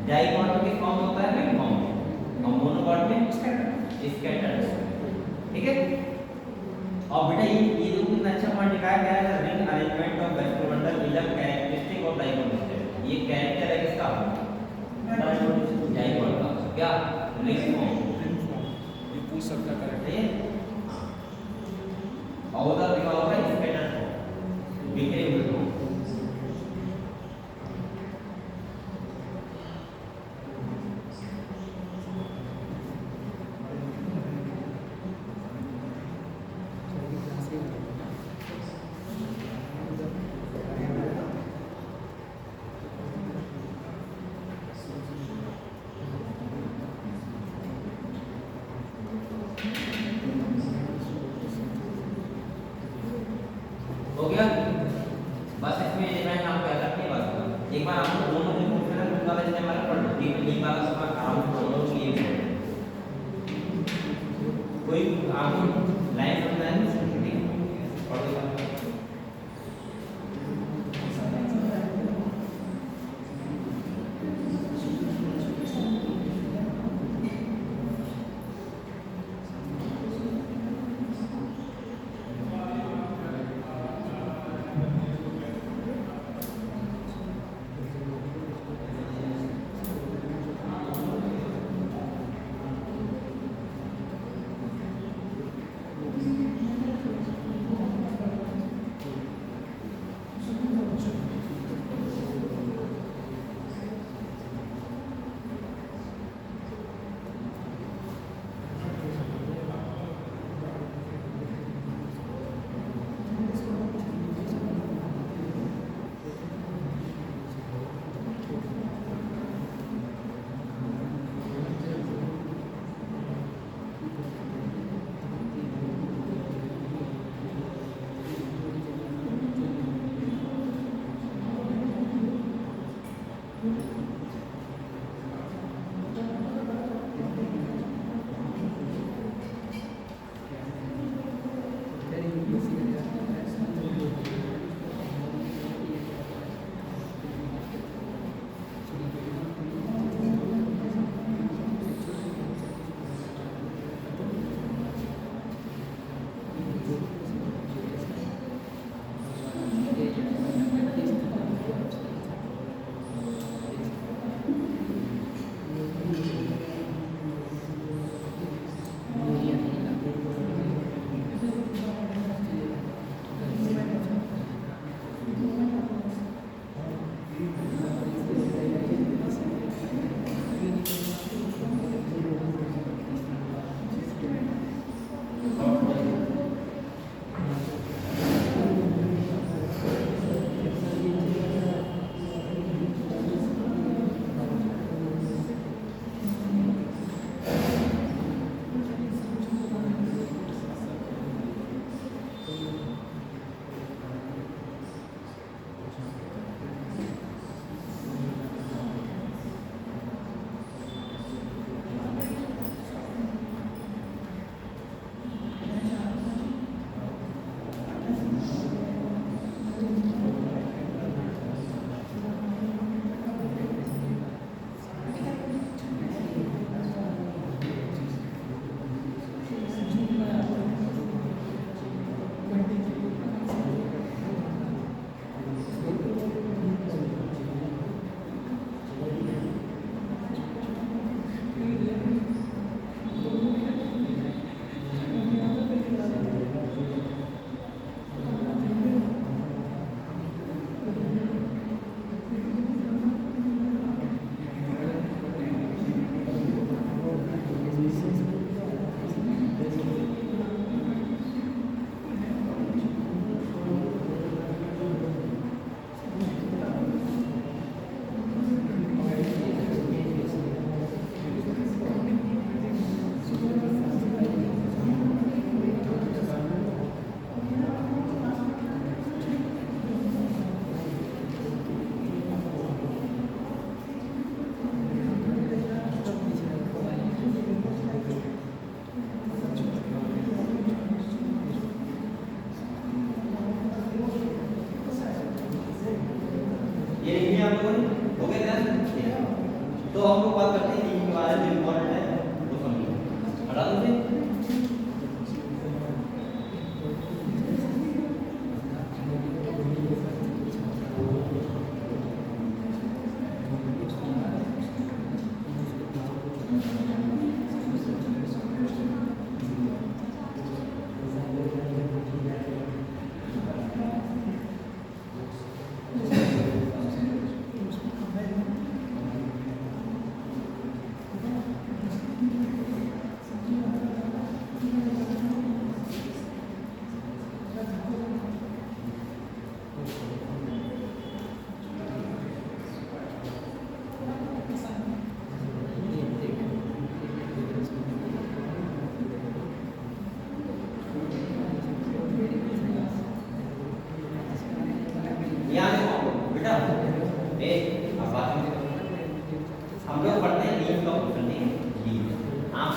डाइकोट में किस फॉर्म होता है रिंग फॉर्म में, और मोनोकोट में स्कैटर्ड, ठीक है? और बेटा ये जो कितना अच्छा पॉइंट दिखाया गया है ring arrangement of western bundle is a characteristic of dicot step, ये कैरेक्टर है किसका डाइकोट का, क्या रिंग फॉर्म, ये पूछ सकता करेक्ट है? और उधर लिखा होगा स्कैटर्ड बिखरे हुए हो, हो गया? बस इसमें डिफरेंस आपको याद रखने वाला है, एक बार आपको दोनों जो क्वेश्चन है उनका इस्तेमाल पढ़ लो, डी वाला का काम दोनों के लिए कोई आपको लाइन समझना है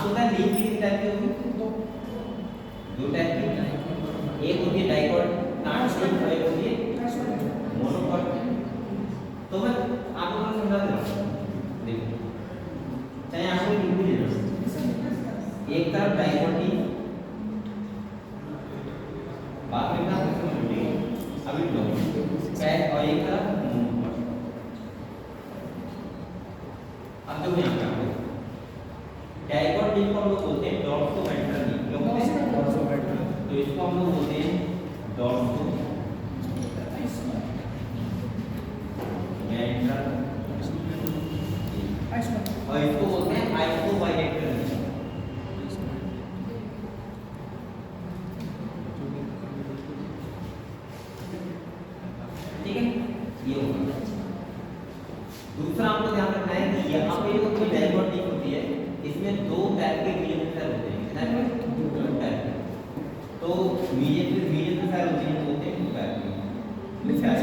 आपको पता है लीफ कितने टाइप की होगी? दो टाइप की। एक होती है डाइकॉट कांट लीफ और एक होती है मोनोकॉट। तो मैं आपको थोड़ा समझा दे रहा हूँ, देखो चाहे आपको एक भी लेना, एक तरफ डाइकॉट लीफ बाद में ना अभी लो कैट और एक तरफ मोनोकॉट। अब देखो यहाँ पे आपको डाइकॉट लीफ को हम लोग बोलते हैं डॉर्सोवेंट्रल लीफ। क्या बोलते हैं? डॉर्सोवेंट्रल। तो इसको हम लोग बोलते हैं डॉर्सोवेंट्रल और इसको बोलते हैं आइसोबाइलेटरल लीफ। ठीक है, ये होगा। दूसरा आपको ध्यान रखना है कि यहाँ पे जो कोई डाइकॉट लीफ होती है इसमें दो टाइप के मीडियम सेल होते हैं। कितना टाइप? दो टाइप के। तो मीडियम सेल होते हैं, बोलते हैं टू टाइप के सेल।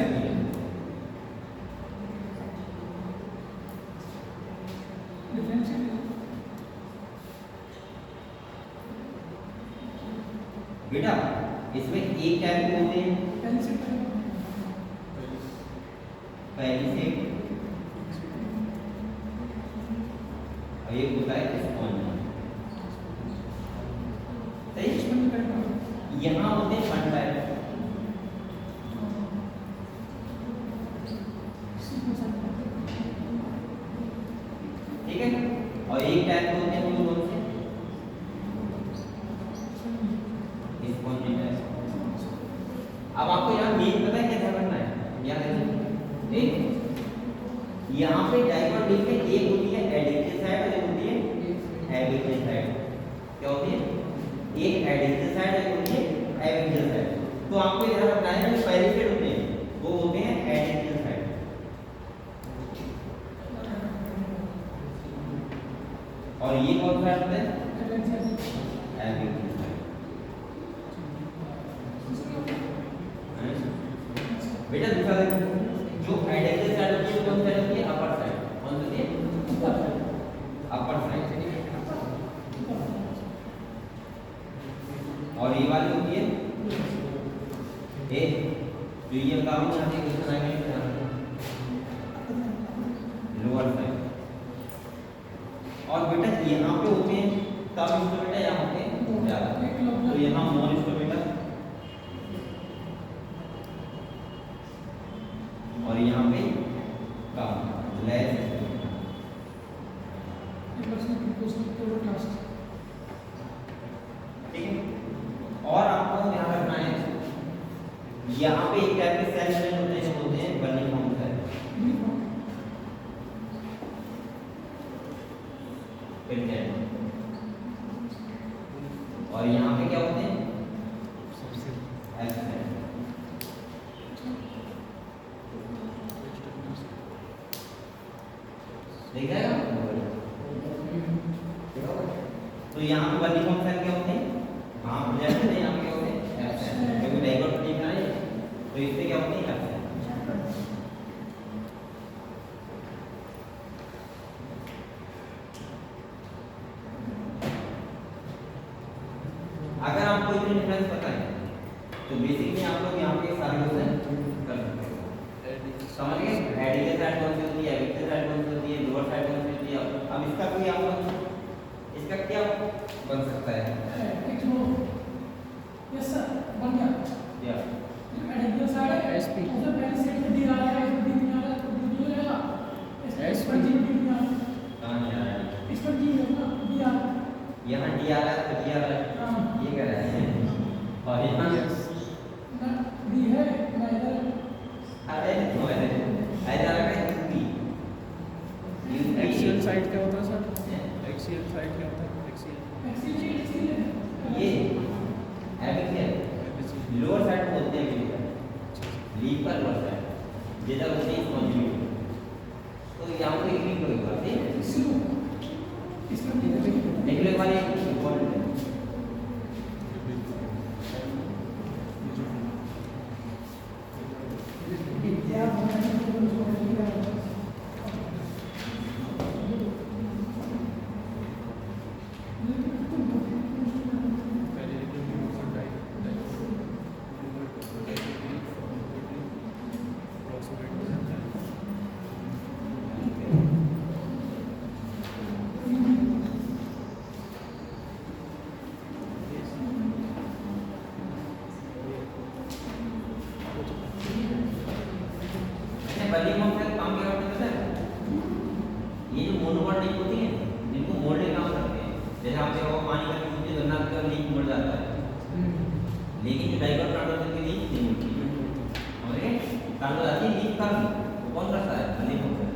बेटा इसमें एक टाइप के होते हैं पेनिसेट और एक होता है स्पॉन्ज। सही? यहाँ होते हैं फन टाइप, ठीक है, और एक टाइप के होते हैं वो कौन से? Sponge type. अब आपको यहाँ मेन पता है क्या ध्यान रखना है? यहाँ देखिए, एक यहाँ पे डाइकॉट लीफ में एक होती है एडिक्टिव साइड और एक होती है एविक्टिव साइड। क्या होती है? एक एडिक्टिव साइड एक होती है एविक्टिव साइड। तो आपको ध्यान रखना है जो पेरिफेरल होते हैं वो होते हैं एडिक्टिव साइड और ये कौन सा होता है? एविक्टिव साइड। बेटा दूसरा देखो, जो एडिक्टिव साइड होती है कौन साइड होती है? Upper side. कौन सी होती है? Upper side. और ये वाली होती है ए जो ये काम यहाँ से क्वेश्चन आएगा लोअर साइड। और बेटा यहाँ पे होते हैं तब इसको बेटा यहाँ पे ज्यादा, तो यहाँ मोर इसको बेटा और यहाँ पे कम लेस। ठीक है, और आपको ध्यान रखना है यहाँ पे एक टाइप के सेल होते हैं, होते हैं बर्निफॉर्म सेल। और यहाँ पे क्या होते हैं? देखा है? तो यहाँ पे बर्निफॉर्म सेल क्या होते हैं? हाँ जैसे नहीं, यहाँ पे क्या होते हैं? एब्सेंट। क्योंकि डाइकॉट लीफ है तो इससे क्या होते हैं? एब्सेंट। अगर आपको इतने डिफरेंस पता है तो बेसिकली आप लोग यहाँ पे सारे क्वेश्चन कर सकते हो। समझ गए? एडिक्टिव साइड कौन सी होती है, एविक्टिव साइड कौन सी होती है, लोअर साइड कौन सी होती है। अब इसका कोई आप लोग इसका क्या बन सकता है? यस सर, बन गया। क्या? एडिक्टिव साइड है एसपी, उधर पेनिसेट में डी आ रहा है, इसमें डी नहीं आ रहा, तो डी नहीं आएगा। इस पर जी डी नहीं आ रहा। कहाँ नहीं आ रहा है? इस पर जी है ना, डी आ रहा है। यहाँ डी आ रहा है तो डी आ रहा है। हाँ। ये कह रहा है और यहाँ ना डी है ना इधर। अरे नो है ऐसा लग रहा है बी। एक्सियल साइड क्या होता है सर? एक्सियल साइड क्या होता है? एक्सियल ये एविक्टिव लोअर साइड बोलते हैं लीफ का लोअर साइड जिधर होते हैं स्पॉन्जियोइड। तो यहाँ पे एक लिख लो ठीक है, इसमें देख लो एक बार इंपॉर्टेंट है। पे वो पानी का यूज करना तो लीक मर जाता है, लेकिन जो डाइपर प्लांट होते हैं लीक नहीं होती है। समझ गए? कारण जाती है लीक का वो कौन करता है? लीक होता है।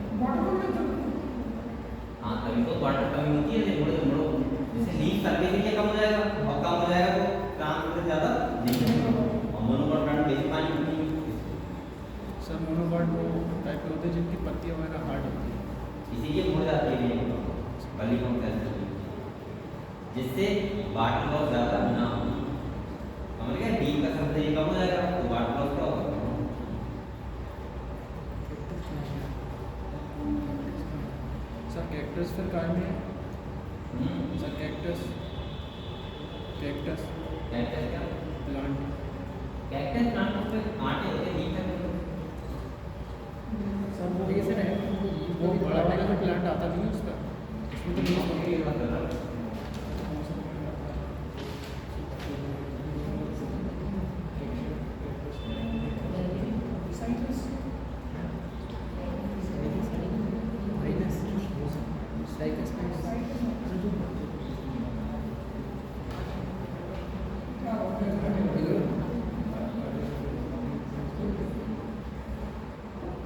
हाँ, तभी तो वाटर कमी होती है। मोड़ो जैसे लीक करके देखिए कम हो जाएगा, और कम हो जाएगा तो काम से ज़्यादा नहीं होगा। और मोनोकोट प्लांट बेसिक पानी नहीं होती। सर मोनोकॉट वो टाइप के होते हैं जिनकी पत्तियाँ वगैरह हार्ड होती है, इसीलिए मुड़ जाती है बली कम करती है, जिससे वाटर लॉस ज़्यादा ना हो। समझ गए? लीक का शब्द ये कम हो जाएगा तो वाटर लॉस क्या होगा? सर कैक्टस फिर कहाँ में है? सर कैक्टस कैक्टस क्या? प्लांट कैक्टस प्लांट में कांटे होते हैं, लीफ है। सर वो ये सर है वो बड़ा वाला जो प्लांट आता नहीं है उसका, उसमें तो लीफ होती है।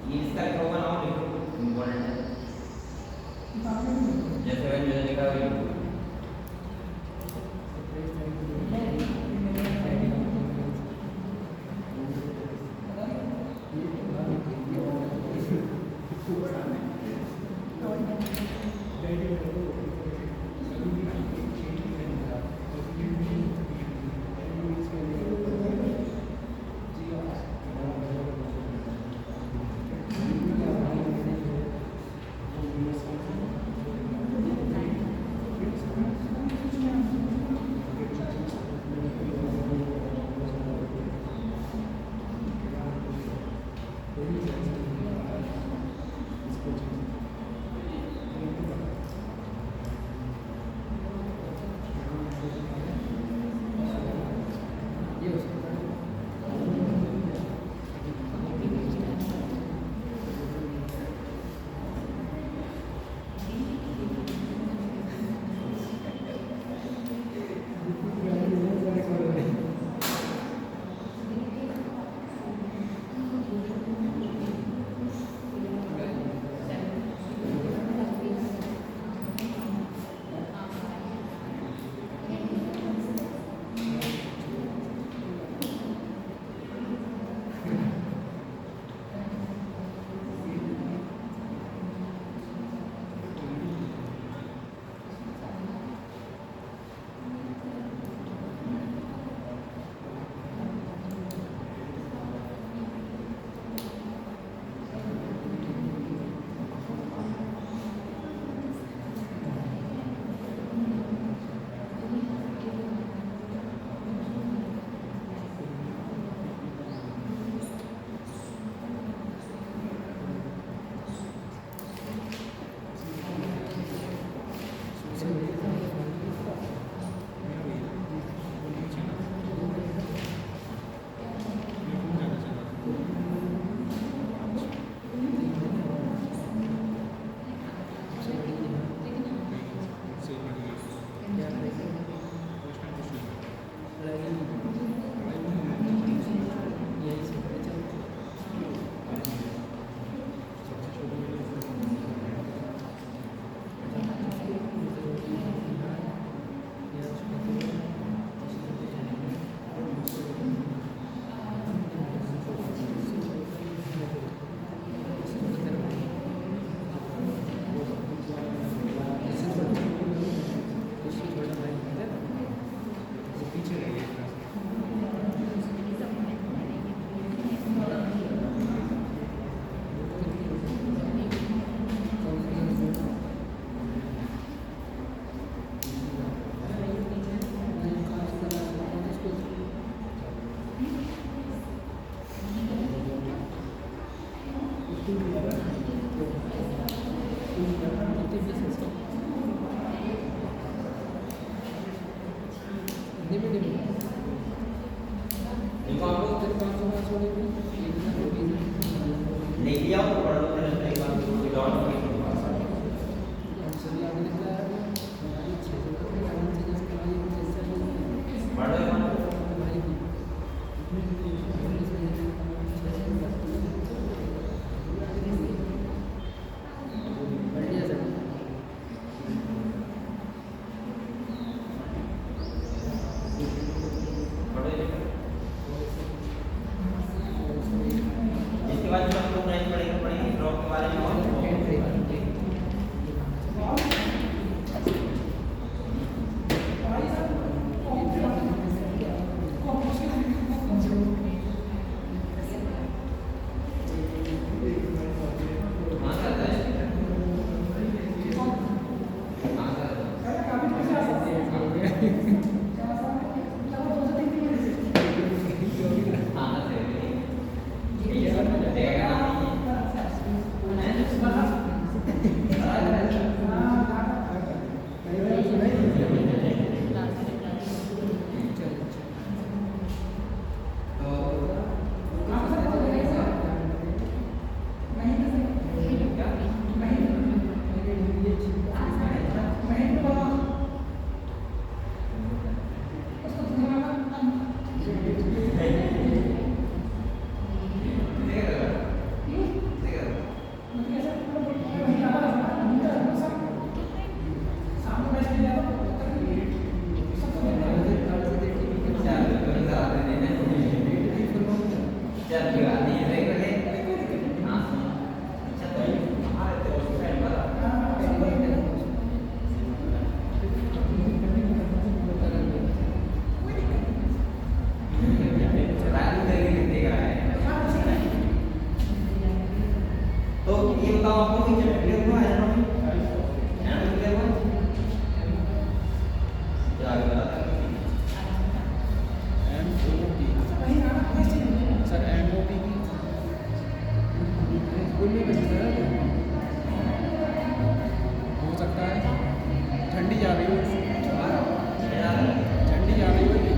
ये इसका लिखा नाम लिखो, इम्पोर्टेंट है। जैसे मैंने लिखा हुआ है देखो आप लोग लिख लिया और पढ़ लो फिर एक बार विदाउट हाँ सही ये देखा तो ये बताओ आपको कि जब क्लियर हुआ है ना क्लियर हुआ क्या बता सर MOP हो सकता है ठंडी जा रही हो ठंडी जा रही होगी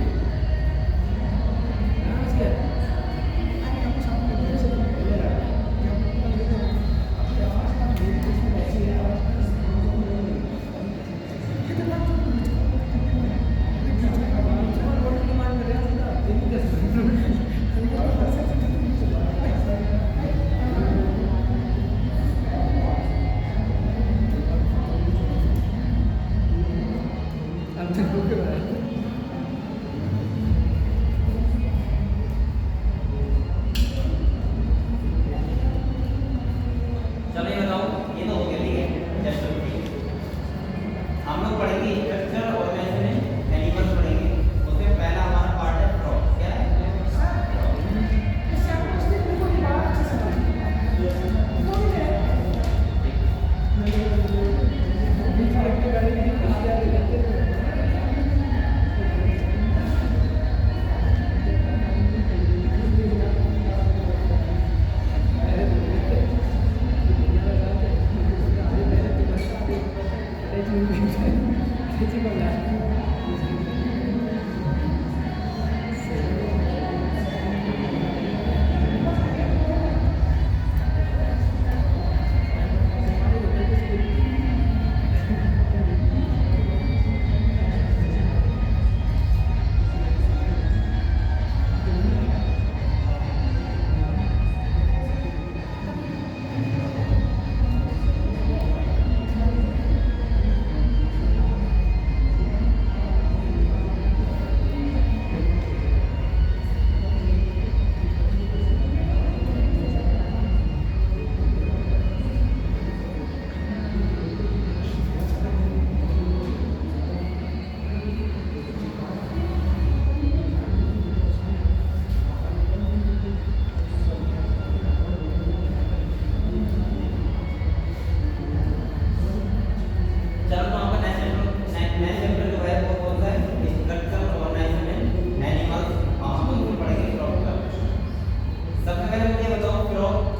चलो ये बताओ ये तो हो गया ठीक है जस्ट हम लोग पढ़ेंगे स्ट्रक्चर ऑर्गेनाइजेशन एनिमल्स पढ़ेंगे उसमें पहला हमारा पार्ट है फ्रॉग क्या है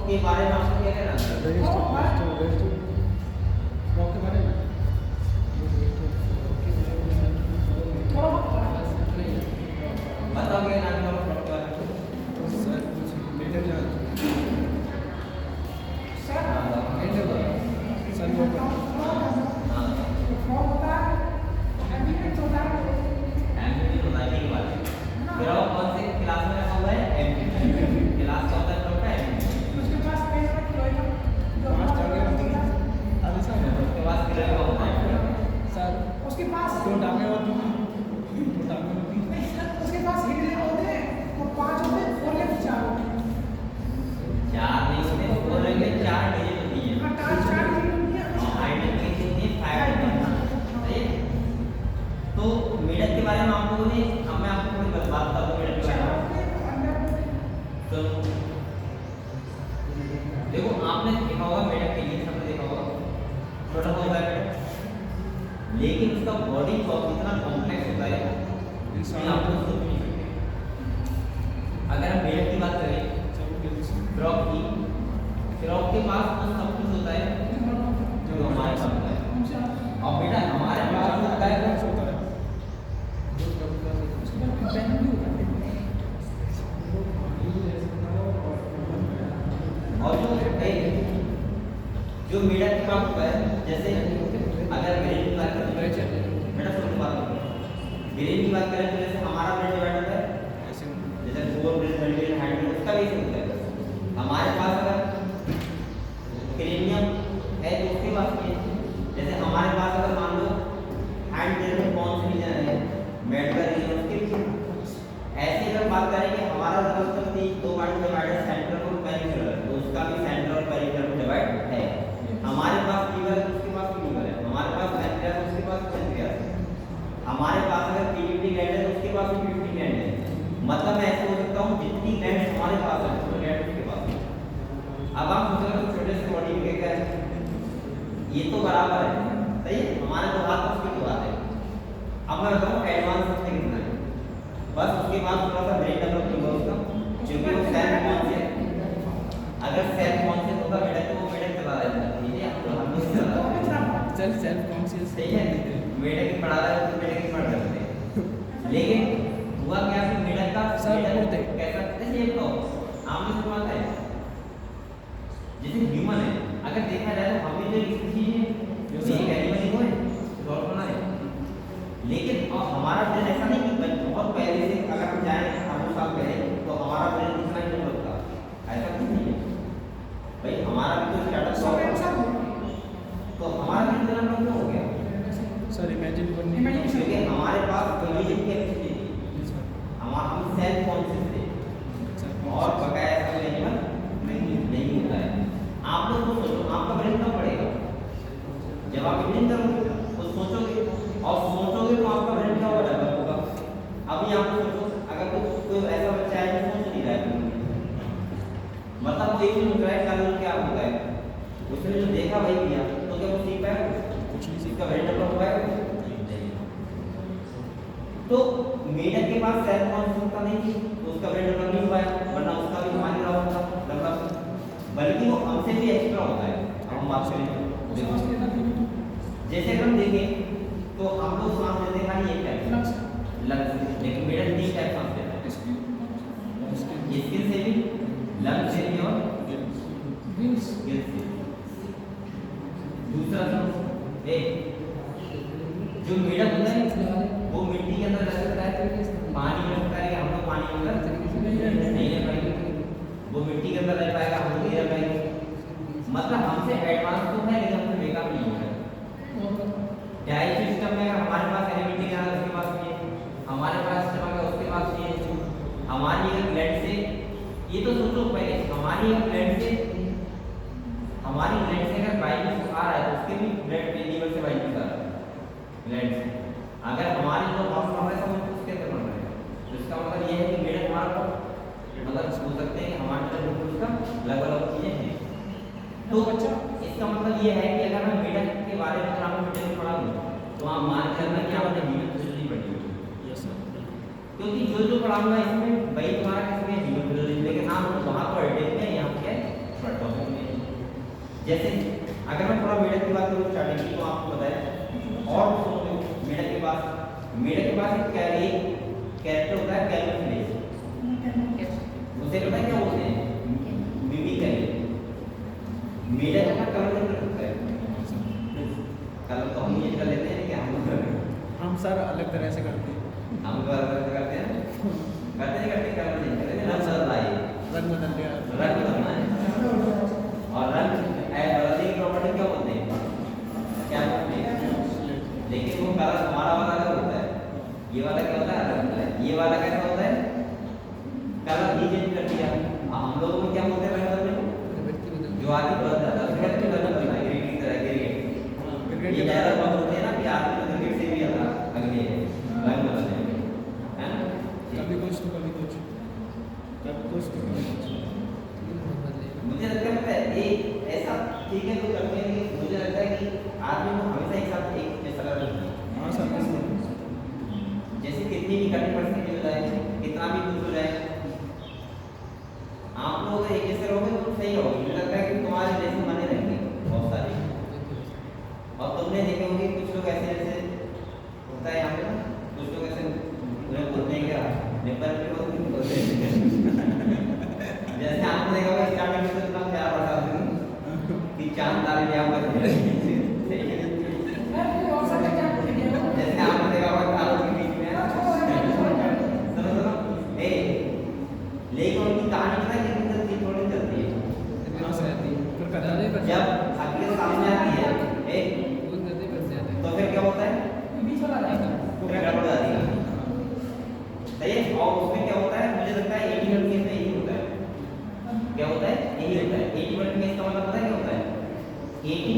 के बारे में आपको क्या कहना है? बताओ क्या नाम है फ्रॉग के बारे में? फिर और कौन से क्लास में रखा हुआ है? एमपी क्लास का होता है फ्रॉग का एमपी उसके पास किलो का होता है सर उसके पास दो टांगे होती हैं उसके पास हिडले होते हैं तो 5 होते हैं 4 लेफ्ट 4 होते हैं 4 नहीं होते 4 रहेंगे 4 डिजिट होती है हां 4 डिजिट होती है हाइट कितनी 5 सही है। तो मेढक के बारे में आप लोगों ने मैं आपको थोड़ी बात बता दूं मेढक के बारे में। तो देखो आपने देखा होगा मेढक के लिए सबने देखा होगा छोटा होता है मेढक लेकिन उसका बॉडी इतना कॉम्प्लेक्स होता क्या होता है, जैसे अगर ग्रेन की बात करें, बेटा सुनो बात करो, ग्रेन की बात करें तो जैसे हमारा ब्रेन डिवाइड होता है ऐसे जैसे fore brain, midbrain, hind brain, उसका भी होता है। हमारे पास अगर क्रेनियम है तो उसके पास भी है। जैसे हमारे पास अगर मान लो हैंड ब्रेन में कौन सी रीजन है, मेडुलर रीजन, उसके भी ऐसे अगर बात करें कि हमारा मतलब दो पार्ट में डिवाइड है, सेंट्रल और पेरिफेरल, तो उसका भी सेंट्रल और पेरिफेरल में डिवाइड है। हमारे पास लीवर है, उसके पास भी लीवर है। हमारे पास पैनक्रियास है, उसके पास पैनक्रियास है। हमारे पास अगर पीट्यूटरी ग्लैंड है तो उसके पास भी पीट्यूटरी ग्लैंड है। मतलब मैं ऐसे हो सकता हूँ जितनी ग्लैंड हमारे पास है उतनी ग्लैंड उसके पास है। अब आप सोचो तो छोटे से बॉडी में क्या है, ये तो बराबर है, सही है, हमारे तो हाथ उसकी तो बात है। अब मैं बताऊँ एडवांस सबसे कितना है, बस उसके बाद थोड़ा सा ब्रेन डेवलप होगा उसका, क्योंकि वो सेल्फ कॉन्शियस, अगर सेल्फ कॉन्शियस होगा बेटा तो वो बेटा चला रहता है, ठीक है, तो हम लोग चला रहे हैं, सेल्फ कॉन्शियस सही है, बेटे की पढ़ा रहा है तो बेटे की पढ़ सकते हैं। लेकिन हुआ क्या कि बेटा का कैसा जैसे ये तो आमने से बात है, जैसे ह्यूमन है, अगर देखा जाए तो हम भी जो चीज है ये एनिमल ही है, और बना है। लेकिन और हमारा ब्रेन ऐसा नहीं कि बहुत पहले से अगर हम जाए 100 साल पहले तो हमारा ब्रेन इतना ही नहीं होता, ऐसा कुछ नहीं है भाई, हमारा भी तो स्टार्टअप तो हमारा भी इतना कम हो गया सर इमेजिन करने क्योंकि हमारे पास कम्युनिकेशन कैपेसिटी थी, हम सेल्फ कॉन्शियस थे और बकाया ऐसा कोई एनिमल नहीं होता है। आप लोग को सोचो आपका ब्रेन कब पड़ेगा, जब आप इमेजिन करोगे तो सोचोगे और सोचोगे तो आपका ब्रेन क्या होगा। अभी आप सोचो अगर कोई ऐसा बच्चा है जो सोच नहीं रहा है, मतलब वो एक ही सोच रहा है कल क्या होगा है, उसने जो देखा वही किया, तो क्या वो सीख पाएगा, कुछ नहीं इसका ब्रेन डेवलप हुआ है। तो मेढक के पास सेल्फ कॉन्शियसनेस नहीं थी तो उसका ब्रेन डेवलप नहीं हुआ है, वरना उसका भी हमारी तरह होता डेवलप, बल्कि वो हमसे भी एक्स्ट्रा होता है। अब हम बात करें जैसे अगर हम देखें तो हम लोग सांस लेते हैं खाली एक टाइप लंग्स, लेकिन मेढक 3 टाइप सांस लेता है, स्किन से भी, लंग्स से भी और गिल से। दूसरा जो मेढक होता है वो मिट्टी के अंदर रह सकता है, पानी में रह पाएगा, हम लोग पानी के अंदर नहीं रह पाएंगे, वो मिट्टी के अंदर रह पाएगा, हम लोग नहीं रह पाएंगे। मतलब हमसे एडवांस तो है लेकिन हमसे बेकार नहीं होगा। डाइट सिस्टम में अगर हमारे पास एलिमेंट्री है उसके पास भी है, हमारे पास स्टमक है उसके पास भी है, हमारी अगर ब्लड से, ये तो सोचो पहले हमारी अगर ब्लड से अगर बाइलिस आ रहा है तो उसके भी ब्लड में लीवर से बाइलिस आ रहा है ब्लड से, अगर हमारे जो हॉर्मोन बन रहा है सब उसके अंदर बन रहा है, तो इसका मतलब ये है कि मेढक हमारा मतलब हो सकते हैं कि हमारे अंदर बिल्कुल उसका अलग अलग चीजें हैं। तो इसका मतलब ये है कि अगर हम मेढक के बारे में आपको डिटेल में पढ़ा दूं तो आप मान के चलना कि आपने ह्यूमन फिजियोलॉजी पढ़ी होगी। यस सर, क्योंकि जो पढ़ाऊंगा इसमें वही तुम्हारा किसमें ह्यूमन फिजियोलॉजी, लेकिन हाँ वहाँ पर डिटेल में यहाँ क्या है टॉपिक में। जैसे अगर मैं थोड़ा मेढक की बात करूँ स्टार्टिंग की तो आपको बताया, और मेढक के पास एक कैरेक्टर होता है कैल्विफिलेस, उसे पता है क्या बोलते हैं, मिमिक्री। मेढक का कलर होता है, कलर तो हम ये कर लेते हैं कि हम सर अलग तरह से करते हैं, हम तो अलग करते हैं, करते कलर नहीं करते, रंग बदलना है, रंग बदल गया, रंग बदलना है। और रंग बदलने की प्रॉपर्टी क्या बोलते हैं, क्या बोलते हैं, लेकिन वो कलर हमारा वाला अलग होता है, ये वाला क्या होता है अलग होता है, ये वाला कैसा होता है कलर ही चेंज कर दिया। हम लोगों में क्या बोलते हैं रंग बदलने, जो आदमी बदल जाता है उसके लिए बदल जाता है, क्रिकेट की तरह क्रिकेट ये डायलॉग बहुत होते हैं ना कि आदमी तो क्रिकेट से भी अगले रंग बदलने में, है ना, कभी कुछ तो कभी कुछ, कभी कुछ तो कभी कुछ। मुझे लगता है ये ऐसा ठीक है तो करते हैं, मुझे लगता है कि आदमी को हमेशा एक साथ एक जैसा लगता है। हाँ सर, जैसे कितनी भी कठिन परिस्थिति हो जाए, कितना भी कुछ हो जाए, आप लोग अगर एक जैसे रहोगे तो सही रहोगे। मुझे लगता है कि तुम्हारे जैसे बने रहेंगे बहुत सारे, और तुमने देखे होंगे कुछ लोग ऐसे जैसे होता है यहाँ पे ना, कुछ लोग ऐसे उन्हें बोलने का निपर पे होते हैं जैसे आपने देखा होगा स्टार्टिंग में तो इतना प्यार बढ़ा कि चांद तारे यहाँ पर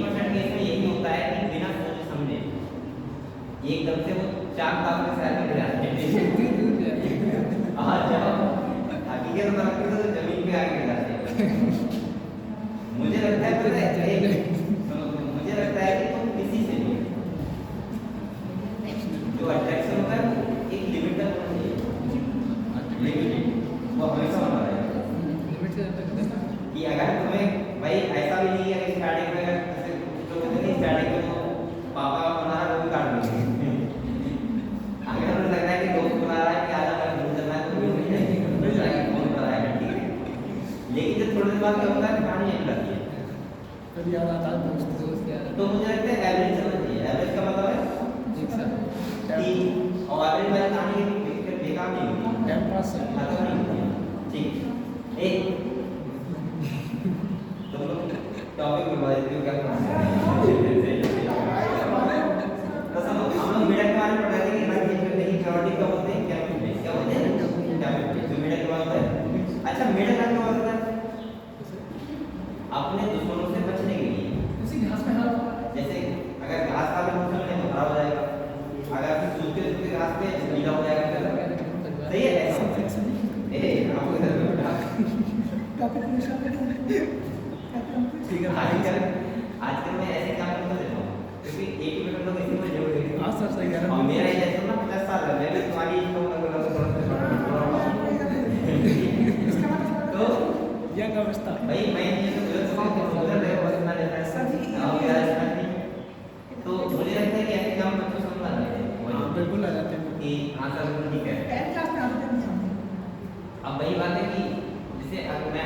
90% केस में यही होता है कि बिना सोचे समझे एकदम से वो चार ताप के साथ में गिरा जाते हैं। आज जाओ हकीकत में तो जमीन पे आके गिर जाते हैं। मुझे लगता है मुझे लगता है कि तुम किसी से भी जो अट्रैक्शन होता है वो एक लिमिट तक होना चाहिए। लिमिट वो हमेशा होना रहेगा लिमिट से ज़्यादा करना कि अगर तुम्हें भाई ऐसा भी नहीं है कि स्टार्टिंग में जैसे जो कहते हैं स्टार्टिंग में तो पापा का बना रहा है वो भी काट देंगे। अगर हमें लग रहा है कि दोस्त बना रहा है कि आज हमें फोन करना है तो भी मिल जाएगी फोन कर रहा है ठीक है। लेकिन जब थोड़ी देर बाद क्या होता है कहानी नहीं लगती है कभी याद आता है दोस्त यार तो मुझे लगता है एवरेज चलना चाहिए। एवरेज का मतलब है एक साथ कि और एवरेज वाली कहानी बेकार नहीं होती टाइम पास से खत्म नहीं होती ठीक है। एक तुम लोग टॉपिक बनवा देते हो क्या तो सब हम लोग मीडिया के बारे में पढ़ रहे थे कि हमारी चीज करने की क्वालिटी क्या होते हैं क्या होते हैं जो मीडिया के बारे में अच्छा मीडिया का क्या होता है अपने दुश्मनों से बचने के लिए उसी घास में हाथ जैसे अगर घास का भी मौसम है तो खराब हो जाएगा अगर सूखे सूखे घास पे गीला हो जाएगा तो सही है ऐसा ए आपको इधर ठीक है आजकल मैं ऐसे काम करता देता हूँ क्योंकि एक ही मिनट लोग इसी में जरूर देखेंगे हाँ सर सही कह रहे और हैं मेरा ये जैसे ना 50 साल है मैं भी तुम्हारी इनको तो यंग अवस्था भाई मैं ये तो गलत बात उधर रहे बस ना डिफरेंस और मेरा इसमें नहीं तो मुझे लगता है कि ऐसे काम बच्चों समझ आ जाते हैं बिल्कुल आ जाते हैं कि हाँ सर ठीक है